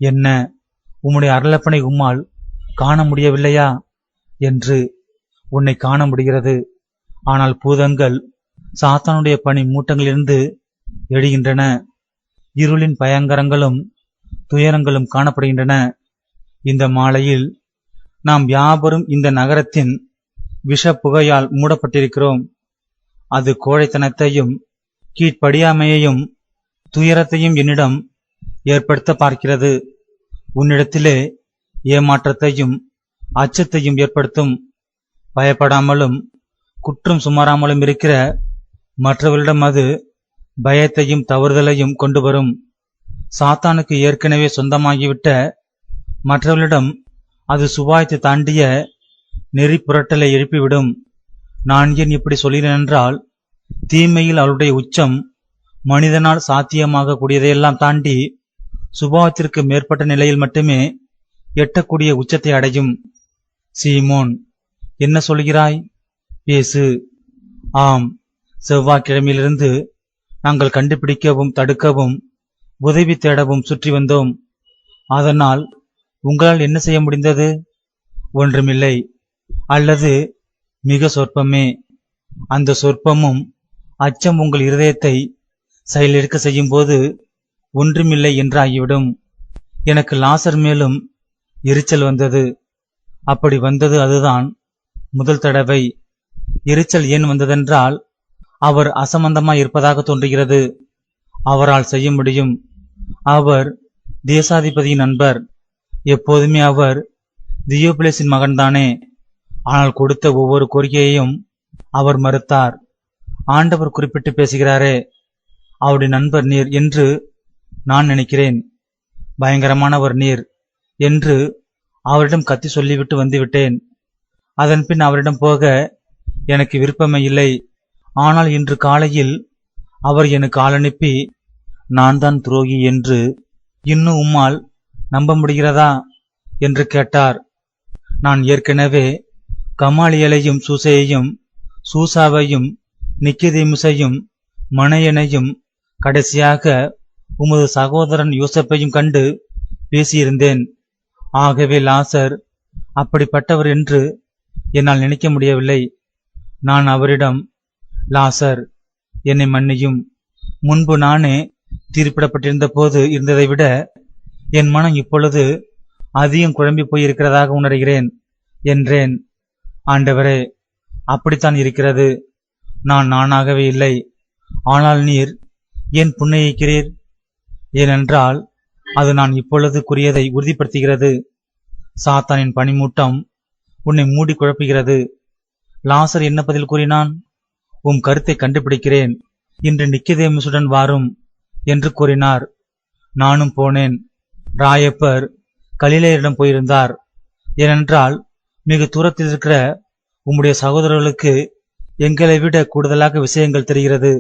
என்ன, உம்முடைய அருளப்பனை உம்மால் காண முடியவில்லையா என்று. உன்னை காண முடிகிறது, ஆனால் பூதங்கள் சாத்தானுடைய பனி மூட்டங்களிலிருந்து எழுகின்றன. இருளின் பயங்கரங்களும் துயரங்களும் காணப்படுகின்றன. இந்த மாலையில் நாம் யாவரும் இந்த நகரத்தின் விஷ புகையால் மூடப்பட்டிருக்கிறோம். அது கோழைத்தனத்தையும் கீழ்ப்படியாமையையும் துயரத்தையும் என்னிடம் ஏற்படுத்த பார்க்கிறது. உன்னிடத்திலே ஏமாற்றத்தையும் அச்சத்தையும் ஏற்படுத்தும். பயப்படாமலும் குற்றம் சுமராமலும் இருக்கிற மற்றவர்களிடம் அது பயத்தையும் தவறுதலையும் கொண்டு வரும். சாத்தானுக்கு ஏற்கனவே சொந்தமாகிவிட்ட மற்றவர்களிடம் அது சுபாயத்தை தாண்டிய நெறி புரட்டலை எழுப்பிவிடும். நான் ஏன் இப்படி சொல்கிறேன் என்றால், தீமையில் அவளுடைய உச்சம் மனிதனால் சாத்தியமாக கூடியதையெல்லாம் தாண்டி சுபாவத்திற்கு மேற்பட்ட நிலையில் மட்டுமே எட்டக்கூடிய உச்சத்தை அடையும். சீமோன், என்ன சொல்கிறாய்? பேசு. ஆம், செவ்வாய்க்கிழமையிலிருந்து நாங்கள் கண்டுபிடிக்கவும் தடுக்கவும் உதவி தேடவும் சுற்றி வந்தோம். அதனால் உங்களால் என்ன செய்ய முடிந்தது? ஒன்றுமில்லை, அல்லது மிக சொற்பமே. அந்த சொற்பமும் அச்சம் உங்கள் இருதயத்தை செயலிழக்க செய்யும் போது ஒன்றுமில்லை என்று ஆகிவிடும். எனக்கு லாசர் மேலும் எரிச்சல் வந்தது. அப்படி வந்தது அதுதான் முதல் தடவை. எரிச்சல் ஏன் வந்ததென்றால், அவர் அசம்பந்தமாய் இருப்பதாக தோன்றுகிறது. அவரால் செய்ய முடியும். அவர் தேசாதிபதியின் நண்பர். எப்போதுமே அவர் தியோபிலேசின் மகன்தானே. ஆனால் கொடுத்த ஒவ்வொரு கோரிக்கையையும் அவர் மறுத்தார். ஆண்டவர் குறிப்பிட்டு பேசுகிறாரே, அவருடைய நண்பர் நீர் என்று நான் நினைக்கிறேன். பயங்கரமானவர் நீர் என்று அவரிடம் கத்தி சொல்லிவிட்டு வந்துவிட்டேன். அதன்பின் அவரிடம் போக எனக்கு விருப்பமே இல்லை. ஆனால் இன்று காலையில் அவர் எனக்கு ஆள் அனுப்பி, நான் தான் துரோகி என்று இன்னும் உம்மால் நம்ப முடிகிறதா என்று கேட்டார். நான் ஏற்கனவே கமாலியலையும் சூசையையும் சூசாவையும் நிக்கதேமுசையும் மனையனையும் கடைசியாக உமது சகோதரன் யோசப்பையும் கண்டு பேசியிருந்தேன். ஆகவே லாசர் அப்படிப்பட்டவர் என்று என்னால் நினைக்க முடியவில்லை. நான் அவரிடம், லாசர், என்னை மன்னியும். முன்பு நானே தீர்ப்பிடப்பட்டிருந்த போது இருந்ததை விட என் மனம் இப்பொழுது அதிகம் குழம்பி போயிருக்கிறதாக உணர்கிறேன் என்றேன். ஆண்டவரே, அப்படித்தான் இருக்கிறது. நான் நானாகவே இல்லை. ஆனால் நீர் ஏன் புன்னகைக்கிறீர்? ஏனென்றால் அது நான் இப்பொழுது கூறியதை உறுதிப்படுத்துகிறது. சாத்தானின் பனிமூட்டம் உன்னை மூடி குழப்புகிறது. லாசர் என்ன பதில் கூறினான்? உம் கருத்தை கண்டுபிடிக்கிறேன், இன்று நிக்கதேமுசுடன் வாரும் என்று கூறினார். நானும் போனேன். ராயப்பர் கலிலேயரிடம் போயிருந்தார். ஏனென்றால் மிக தூரத்தில் இருக்கிற உம்முடைய சகோதரர்களுக்கு எங்களை விட கூடுதலாக விஷயங்கள் தெரிகிறது.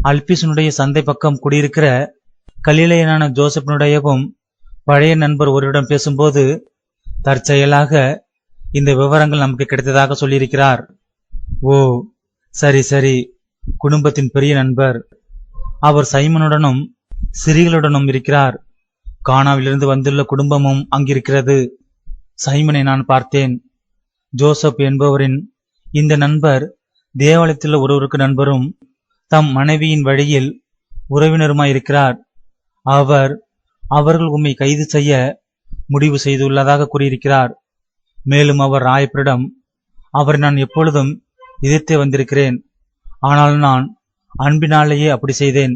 அல்பிசனுடைய சந்தை பக்கம் குடியிருக்கிற கலிலேயனான ஜோசப்பினுடையவும் பழைய நண்பர் ஒருவரிடம் பேசும்போது தற்செயலாக இந்த விவரங்கள் நமக்கு கிடைத்ததாக சொல்லியிருக்கிறார். ஓ, சரி சரி, குடும்பத்தின் பெரிய நண்பர். அவர் சைமனுடனும் சிறிகளுடனும் இருக்கிறார். கானாவிலிருந்து வந்துள்ள குடும்பமும் அங்கிருக்கிறது. சைமனை நான் பார்த்தேன். ஜோசப் என்பவரின் இந்த நண்பர் தேவாலயத்தில் ஒருவருக்கு நண்பரும் தம் மனைவியின் வழியில் உறவினருமாயிருக்கிறார். அவர்கள் உம்மை கைது செய்ய முடிவு செய்துள்ளதாக கூறியிருக்கிறார். மேலும் அவர் ராயப்பரிடம், அவரை நான் எப்பொழுதும் எதிர்த்தே வந்திருக்கிறேன். ஆனால் நான் அன்பினாலேயே அப்படி செய்தேன்.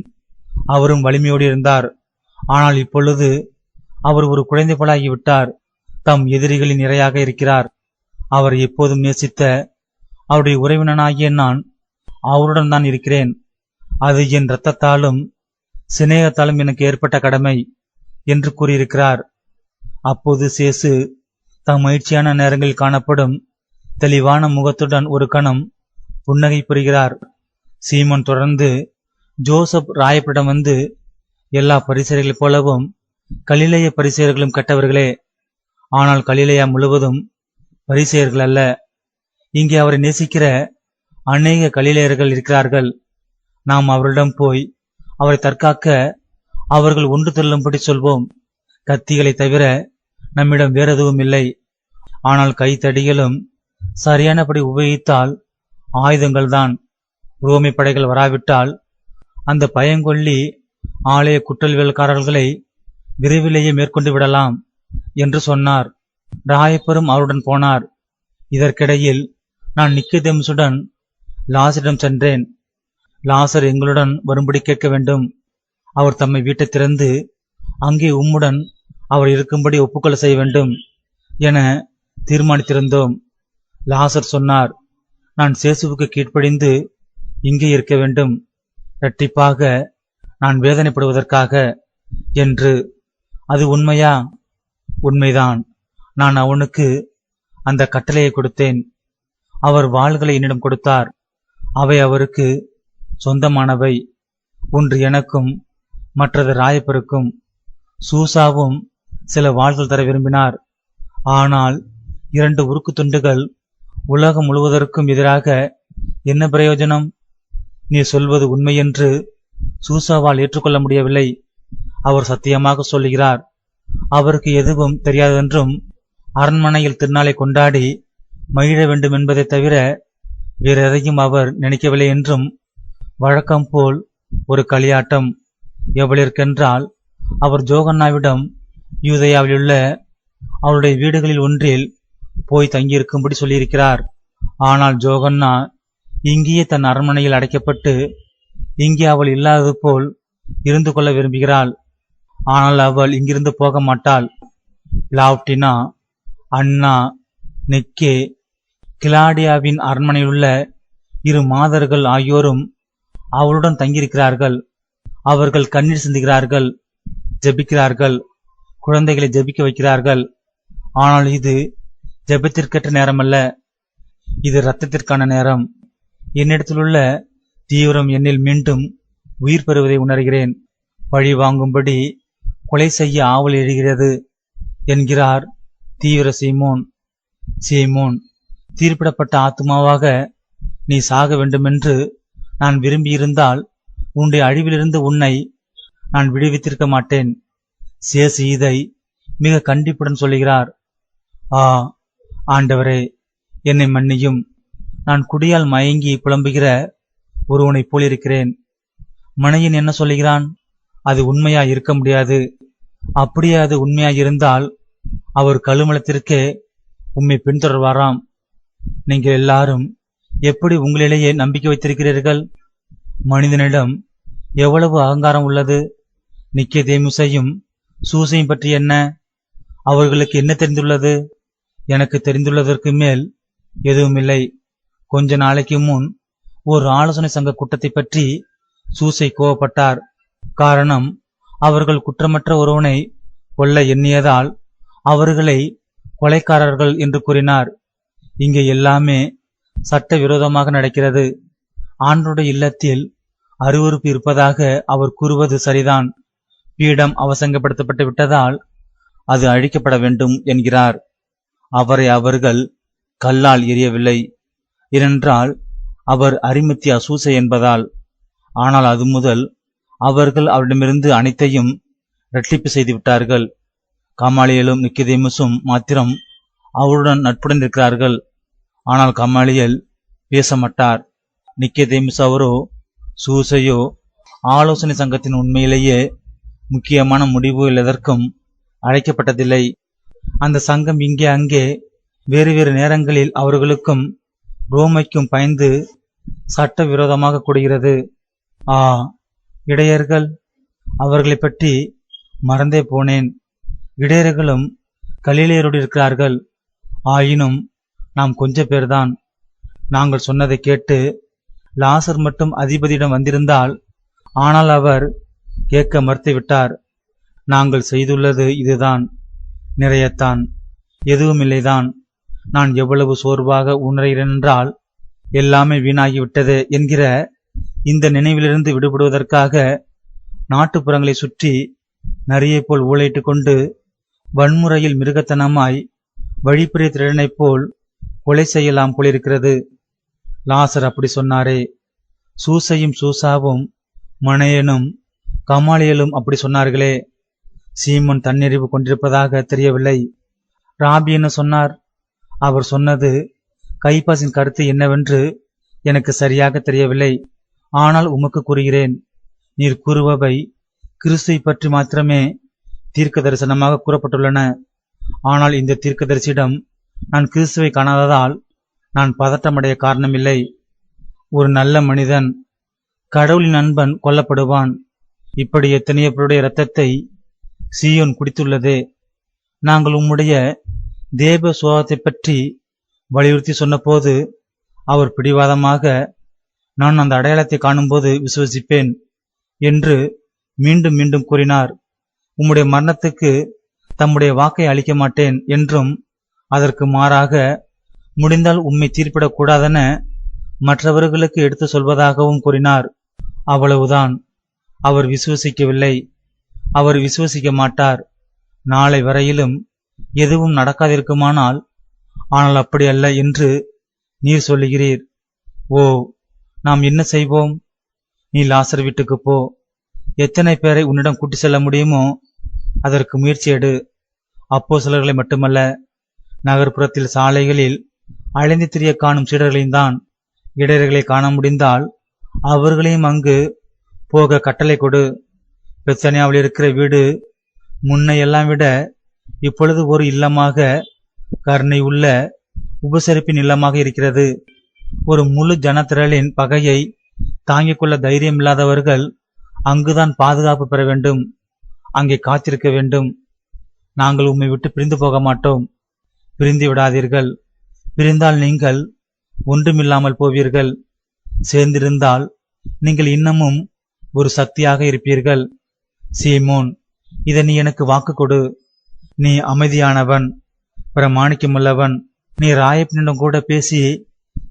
அவரும் வலிமையோடு இருந்தார். ஆனால் இப்பொழுது அவர் ஒரு குழந்தை போலாகிவிட்டார். தம் எதிரிகளின் இரையாக இருக்கிறார். அவர் எப்போதும் நேசித்த அவருடைய உறவினனாகிய நான் அவருடன் தான் இருக்கிறேன். அது என் இரத்தத்தாலும் சிநேகத்தாலும் எனக்கு ஏற்பட்ட கடமை என்று கூறியிருக்கிறார். அப்போது சேசு தம் மகிழ்ச்சியான நேரங்களில் காணப்படும் தெளிவான முகத்துடன் ஒரு கணம் புன்னகை புரிகிறார். சீமோன் தொடர்ந்து, ஜோசப் ராயப்பரிடம் வந்து, எல்லா பரிசேயர்களைப் போலவும் கலிலேய பரிசேயர்களும் கெட்டவர்களே, ஆனால் கலிலேயா முழுவதும் பரிசேயர்கள் அல்ல. இங்கே அவரை நேசிக்கிற அநேக கலிலேயர்கள் இருக்கிறார்கள். நாம் அவரிடம் போய் அவரை தற்காக்க அவர்கள் ஒன்று திரளும்படி சொல்வோம். கத்திகளை தவிர நம்மிடம் வேறெதுவும் இல்லை. ஆனால் கைத்தடிகளும் சரியானபடி உபயோகித்தால் ஆயுதங்கள்தான். ரோமை படைகள் வராவிட்டால் அந்த பயங்கொள்ளி ஆலய குற்றவியல்காரர்களை விரைவிலேயே மேற்கொண்டு விடலாம் என்று சொன்னார். ராயப்பரும் அவருடன் போனார். இதற்கிடையில் நான் நிக்கோதேமுசுடன் லாசரிடம் சென்றேன். லாசர் எங்களுடன் வரும்படி கேட்க வேண்டும். அவர் தம்மை வீட்டை திறந்து அங்கே உம்முடன் அவர் இருக்கும்படி ஒப்புக்கொள்ள செய்ய வேண்டும் என தீர்மானித்திருந்தோம். லாசர் சொன்னார், நான் சேசுவுக்கு கீழ்ப்படிந்து இங்கே இருக்க வேண்டும், இரட்டிப்பாக நான் வேதனைப்படுவதற்காக என்று. அது உண்மையா? உண்மைதான். நான் அவனுக்கு அந்த கட்டளையை கொடுத்தேன். அவர் வாள்களை என்னிடம் கொடுத்தார். அவை அவருக்கு சொந்தமானவை. ஒன்று எனக்கும், மற்றது ராயப்பருக்கும். சூசாவும் சில வாள்கள் தர விரும்பினார். ஆனால் 2 உருக்கு துண்டுகள் உலகம் முழுவதற்கும் எதிராக என்ன பிரயோஜனம்? நீ சொல்வது உண்மை என்று சூசாவால் ஏற்றுக்கொள்ள முடியவில்லை. அவர் சத்தியமாக சொல்லுகிறார். அவருக்கு எதுவும் தெரியாதென்றும் அரண்மனையில் திருநாளை கொண்டாடி மகிழ வேண்டும் என்பதை தவிர வேறெதையும் அவர் நினைக்கவில்லை என்றும். வழக்கம் போல் ஒரு களியாட்டம். எவ்வளிற்கென்றால் அவர் ஜோகன்னாவிடம் யூதேயாவிலுள்ள அவருடைய வீடுகளில் ஒன்றில் போய் தங்கியிருக்கும்படி சொல்லியிருக்கிறார். ஆனால் ஜோகன்னா இங்கேயே தன் அரண்மனையில் அடைக்கப்பட்டு இங்கே அவள் இல்லாதது போல் இருந்து கொள்ள விரும்புகிறாள். ஆனால் அவள் இங்கிருந்து போக மாட்டாள். பிளாவ்டினா, அன்னா, நெக்கே, கிளாடியாவின் அரண்மனையிலுள்ள 2 மாதர்கள் ஆகியோரும் அவளுடன் தங்கியிருக்கிறார்கள். அவர்கள் கண்ணீர் சிந்துகிறார்கள், ஜெபிக்கிறார்கள், குழந்தைகளை ஜெபிக்க வைக்கிறார்கள். ஆனால் இது ஜெபத்திற்கற்ற நேரமல்ல, இது இரத்தத்திற்கான நேரம். என்னிடத்திலுள்ள தீவிரம் என்னில் மீண்டும் உயிர் பெறுவதை உணர்கிறேன். பழி வாங்கும்படி கொலை செய்ய ஆவல் எழுகிறது என்கிறார் தீவிர சீமோன். சீமோன், தீர்ப்பிடப்பட்ட ஆத்மாவாக நீ சாக வேண்டுமென்று நான் விரும்பியிருந்தால் உன்னுடைய அழிவிலிருந்து உன்னை நான் விடுவித்திருக்க மாட்டேன். சேசு இதை மிக கண்டிப்புடன் சொல்லுகிறார். ஆ ஆண்டவரே, என்னை மன்னியும். நான் குடியால் மயங்கி புலம்புகிற ஒருவனைப் போலிருக்கிறேன். மனையன் என்ன சொல்லுகிறான்? அது உண்மையா இருக்க முடியாது. அப்படியே அது உண்மையாயிருந்தால் அவர் கழுமலத்திற்கே உம்மை பின்தொடர்வாராம். நீங்கள் எல்லாரும் எப்படி உங்களிலேயே நம்பிக்கை வைத்திருக்கிறீர்கள்? மனிதனிடம் எவ்வளவு அகங்காரம் உள்ளது! நிக்கோதேமுசையும் சூசையும் பற்றி என்ன? அவர்களுக்கு என்ன தெரிந்துள்ளது? எனக்கு தெரிந்துள்ளதற்கு மேல் எதுவும் இல்லை. கொஞ்ச நாளைக்கு முன் ஒரு ஆலோசனை சங்க கூட்டத்தை பற்றி சூசை கோவப்பட்டார். காரணம், அவர்கள் குற்றமற்ற ஒருவனை கொல்ல எண்ணியதால் அவர்களை கொலைக்காரர்கள் என்று கூறினார். இங்கே எல்லாமே சட்ட விரோதமாக நடக்கிறது. ஆண்டவருடைய இல்லத்தில் அருவருப்பு இருப்பதாக அவர் கூறுவது சரிதான். பீடம் அவசங்கப்படுத்தப்பட்டு விட்டதால் அது அழிக்கப்பட வேண்டும் என்கிறார். அவரை அவர்கள் கல்லால் எறியவில்லை, ஏனென்றால் அவர் அரிமத்தியா சூசை என்பதால். ஆனால் அது முதல் அவர்கள் அவரிடமிருந்து அனைத்தையும் இரட்டிப்பு செய்து விட்டார்கள். கமாலியலும் நிக்கோதேமுசும் மாத்திரம் அவருடன் நட்புடன் இருக்கிறார்கள். ஆனால் கமாலியல் பேச மாட்டார். நிக்கோதேமுசு அவரோ சூசையோ ஆலோசனை சங்கத்தின் உண்மையிலேயே முக்கியமான முடிவுகள் எதற்கும் அழைக்கப்பட்டதில்லை. அந்த சங்கம் இங்கே அங்கே வேறு வேறு நேரங்களில் அவர்களுக்கும் ரோமைக்கும் பயந்து சட்ட விரோதமாக கூடுகிறது. இடையர்கள், அவர்களை பற்றி மறந்தே போனேன். இடையர்களும் கலிலேயரோடு இருக்கிறார்கள். ஆயினும் நாம் கொஞ்ச பேர்தான். நாங்கள் சொன்னதை கேட்டு லாசர் மட்டும் அதிபதியிடம் வந்திருந்தால், ஆனால் அவர் கேட்க மறுத்துவிட்டார். நாங்கள் செய்துள்ளது இதுதான், நிறையத்தான், எதுவும் இல்லைதான். நான் எவ்வளவு சோர்வாக உணர்கிறேன் என்றால், எல்லாமே வீணாகிவிட்டது என்கிற இந்த நினைவிலிருந்து விடுபடுவதற்காக நாட்டுப்புறங்களை சுற்றி நரியைப் போல் ஊளையிட்டுக் கொண்டு வன்முறையில் மிருகத்தனமாய் வழிப்பறி திருடனைப் போல் கொலை செய்யலாம் போலிருக்கிறது. லாசர் அப்படி சொன்னாரே. சூசையும் சூசாவும் மனையனும் கமாலியலும் அப்படி சொன்னார்களே. சீமோன் தன்னறிவு கொண்டிருப்பதாக தெரியவில்லை. ராபி என்ன சொன்னார்? அவர் சொன்னது கைபாசின் கருத்து என்னவென்று எனக்கு சரியாக தெரியவில்லை. ஆனால் உமக்கு கூறுகிறேன், நீர் கூறுபவை கிறிஸ்துவை பற்றி மாத்திரமே தீர்க்க தரிசனமாக கூறப்பட்டுள்ளன. ஆனால் இந்த தீர்க்கதரிசியிடம் நான் கிறிஸ்துவை காணாததால் நான் பதட்டமடைய காரணமில்லை. ஒரு நல்ல மனிதன், கடவுளின் நண்பன் கொல்லப்படுவான். இப்படி எத்தனையோ பேருடைய இரத்தத்தை சீயோன் குடித்துள்ளதே. நாங்கள் உம்முடைய தேவ சுபாவத்தை பற்றி வலியுறுத்தி சொன்னபோது அவர் பிடிவாதமாக, நான் அந்த அடையாளத்தை காணும்போது விசுவசிப்பேன் என்று மீண்டும் மீண்டும் கூறினார். உம்முடைய மரணத்துக்கு தம்முடைய வாக்கை அளிக்க மாட்டேன் என்றும், அதற்கு மாறாக முடிந்தால் உம்மை தீர்ப்பிடக்கூடாதென மற்றவர்களுக்கு எடுத்து சொல்வதாகவும் கூறினார். அவ்வளவுதான். அவர் விசுவசிக்கவில்லை. அவர் விசுவசிக்க மாட்டார். நாளை வரையிலும் எதுவும் நடக்காதிருக்குமானால், ஆனால் அப்படி அல்ல என்று நீர் சொல்லுகிறீர். ஓ, நாம் என்ன செய்வோம்? நீ லாசர் வீட்டுக்கு போ. எத்தனை பேரை உன்னிடம் கூட்டி செல்ல முடியுமோ அதற்கு முயற்சி எடு. அப்போஸ்தலர்களை மட்டுமல்ல, நகர்ப்புறத்தில் சாலைகளில் அலைந்து திரிய காணும் சீடர்களையும் தான். இடையர்களை காண முடிந்தால் அவர்களையும் அங்கு போக கட்டளை கொடு. பெத்தனியாவில் இருக்கிற வீடு முன்னையெல்லாம் விட இப்பொழுது ஒரு இல்லமாக, கருணை உள்ள உபசரிப்பின் இல்லமாக இருக்கிறது. ஒரு முழு ஜனத்திரளின் பகையை தாங்கிக் கொள்ள தைரியம் இல்லாதவர்கள் அங்குதான் பாதுகாப்பு பெற வேண்டும். அங்கே காத்திருக்க வேண்டும். நாங்கள் உம்மை விட்டு பிரிந்து போக மாட்டோம். பிரிந்து விடாதீர்கள். பிரிந்தால் நீங்கள் ஒன்றுமில்லாமல் போவீர்கள். சேர்ந்திருந்தால் நீங்கள் இன்னமும் ஒரு சக்தியாக இருப்பீர்கள். சீமோன், இதை நீ எனக்கு வாக்கு கொடு. நீ அமைதியானவன், பிரமாணிக்கமுள்ளவன். நீ ராயப்பனிடம் கூட பேசி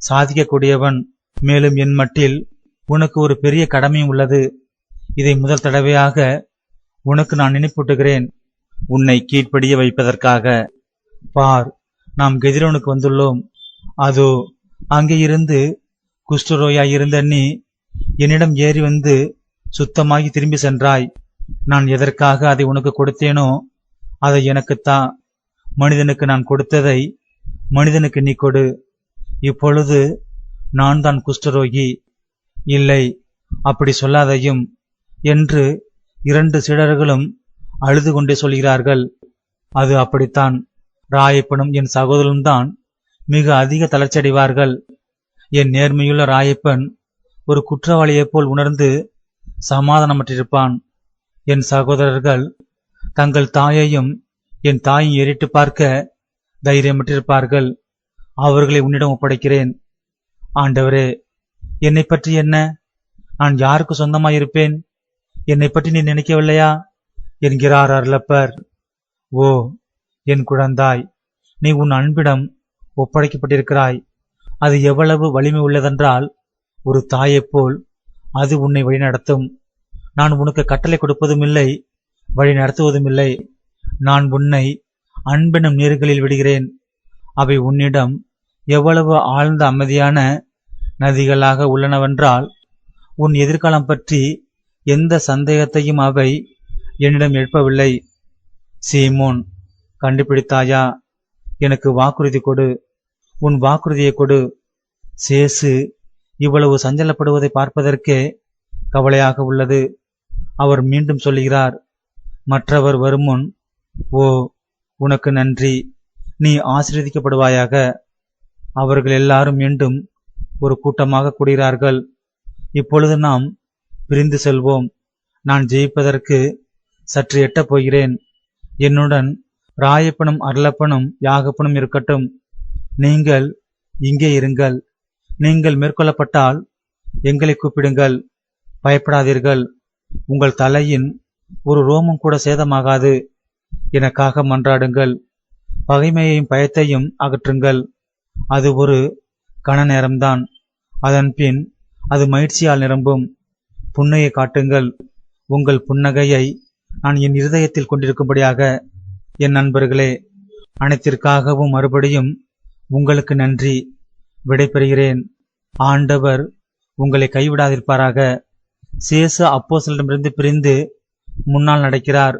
சாதிக்கக்கூடியவன். மேலும் என் மட்டில் உனக்கு ஒரு பெரிய கடமையும் உள்ளது. இதை முதல் தடவையாக உனக்கு நான் நினைப்பூட்டுகிறேன், உன்னை கீழ்ப்படிய வைப்பதற்காக. பார், நாம் கெதிரோனுக்கு வந்துள்ளோம். அதோ அங்கே இருந்து குஷ்டரோயாய் இருந்த நீ என்னிடம் ஏறி வந்து சுத்தமாகி திரும்பி சென்றாய். நான் எதற்காக அதை உனக்கு கொடுத்தேனோ அதை எனக்குத்தா. மனிதனுக்கு நான் கொடுத்ததை மனிதனுக்கு நீ கொடு. இப்பொழுது நான் தான் குஷ்டரோகி. இல்லை, அப்படி சொல்லாதையும் என்று 2 சீடர்களும் அழுது கொண்டே சொல்கிறார்கள். அது அப்படித்தான். ராயப்பனும் என் சகோதரனும் தான் மிக அதிக தளர்ச்சியடைவார்கள். என் நேர்மையுள்ள ராயப்பன் ஒரு குற்றவாளியைப் போல் உணர்ந்து சமாதானமற்றிருப்பான். என் சகோதரர்கள் தங்கள் தாயையும் என் தாயும் ஏறிட்டு பார்க்க தைரியமற்றிருப்பார்கள். அவர்களை உன்னிடம் ஒப்படைக்கிறேன். ஆண்டவரே, என்னை பற்றி என்ன? நான் யாருக்கு சொந்தமாயிருப்பேன்? என்னை பற்றி நீ நினைக்கவில்லையா என்கிறார் அருளப்பர். ஓ என் குழந்தாய், நீ உன் அன்பிடம் ஒப்படைக்கப்பட்டிருக்கிறாய். அது எவ்வளவு வலிமை உள்ளதென்றால், ஒரு தாயைப் போல் அது உன்னை வழிநடத்தும். நான் உனக்கு கட்டளை கொடுப்பதும் இல்லை, வழி நடத்துவதும் இல்லை. நான் உன்னை அன்பெனும் நீர்களில் விடுகிறேன். அவை உன்னிடம் எவ்வளவு ஆழ்ந்த அமைதியான நதிகளாக உள்ளனவென்றால், உன் எதிர்காலம் பற்றி எந்த சந்தேகத்தையும் அவை என்னிடம் எழுப்பவில்லை. சீமோன், கண்டுபிடித்தாயா? எனக்கு வாக்குறுதி கொடு. உன் வாக்குறுதியை கொடு. சேசு இவ்வளவு சஞ்சலப்படுவதை பார்ப்பதற்கே கவலையாக உள்ளது. அவர் மீண்டும் சொல்லுகிறார், மற்றவர் வருமுன், ஓ உனக்கு நன்றி, நீ ஆசீர்வதிக்கப்படுவாயாக. அவர்கள் எல்லாரும் மீண்டும் ஒரு கூட்டமாக கூடுகிறார்கள். இப்பொழுது நாம் பிரிந்து செல்வோம். நான் ஜெயிப்பதற்கு சற்று எட்டப் போகிறேன். என்னுடன் ராயப்பனும் அருளப்பனும் யாகப்பனும் இருக்கட்டும். நீங்கள் இங்கே இருங்கள். நீங்கள் மேற்கொள்ளப்பட்டால் எங்களை கூப்பிடுங்கள். பயப்படாதீர்கள். உங்கள் தலையின் ஒரு ரோமம் கூட சேதமாகாது. எனக்காக மன்றாடுங்கள். பகைமையையும் பயத்தையும் அகற்றுங்கள். அது ஒரு கண நேரம்தான். அதன் பின் அது மகிழ்ச்சியால் நிரம்பும். புன்னகையை காட்டுங்கள். உங்கள் புன்னகையை நான் என் இருதயத்தில் கொண்டிருக்கும்படியாக. என் நண்பர்களே, அனைத்திற்காகவும் மறுபடியும் உங்களுக்கு நன்றி. விடைபெறுகிறேன். ஆண்டவர் உங்களை கைவிடாதிருப்பாராக. சேசு அப்போஸ்தலரிடமிருந்து பிரிந்து முன்னால் நடக்கிறார்.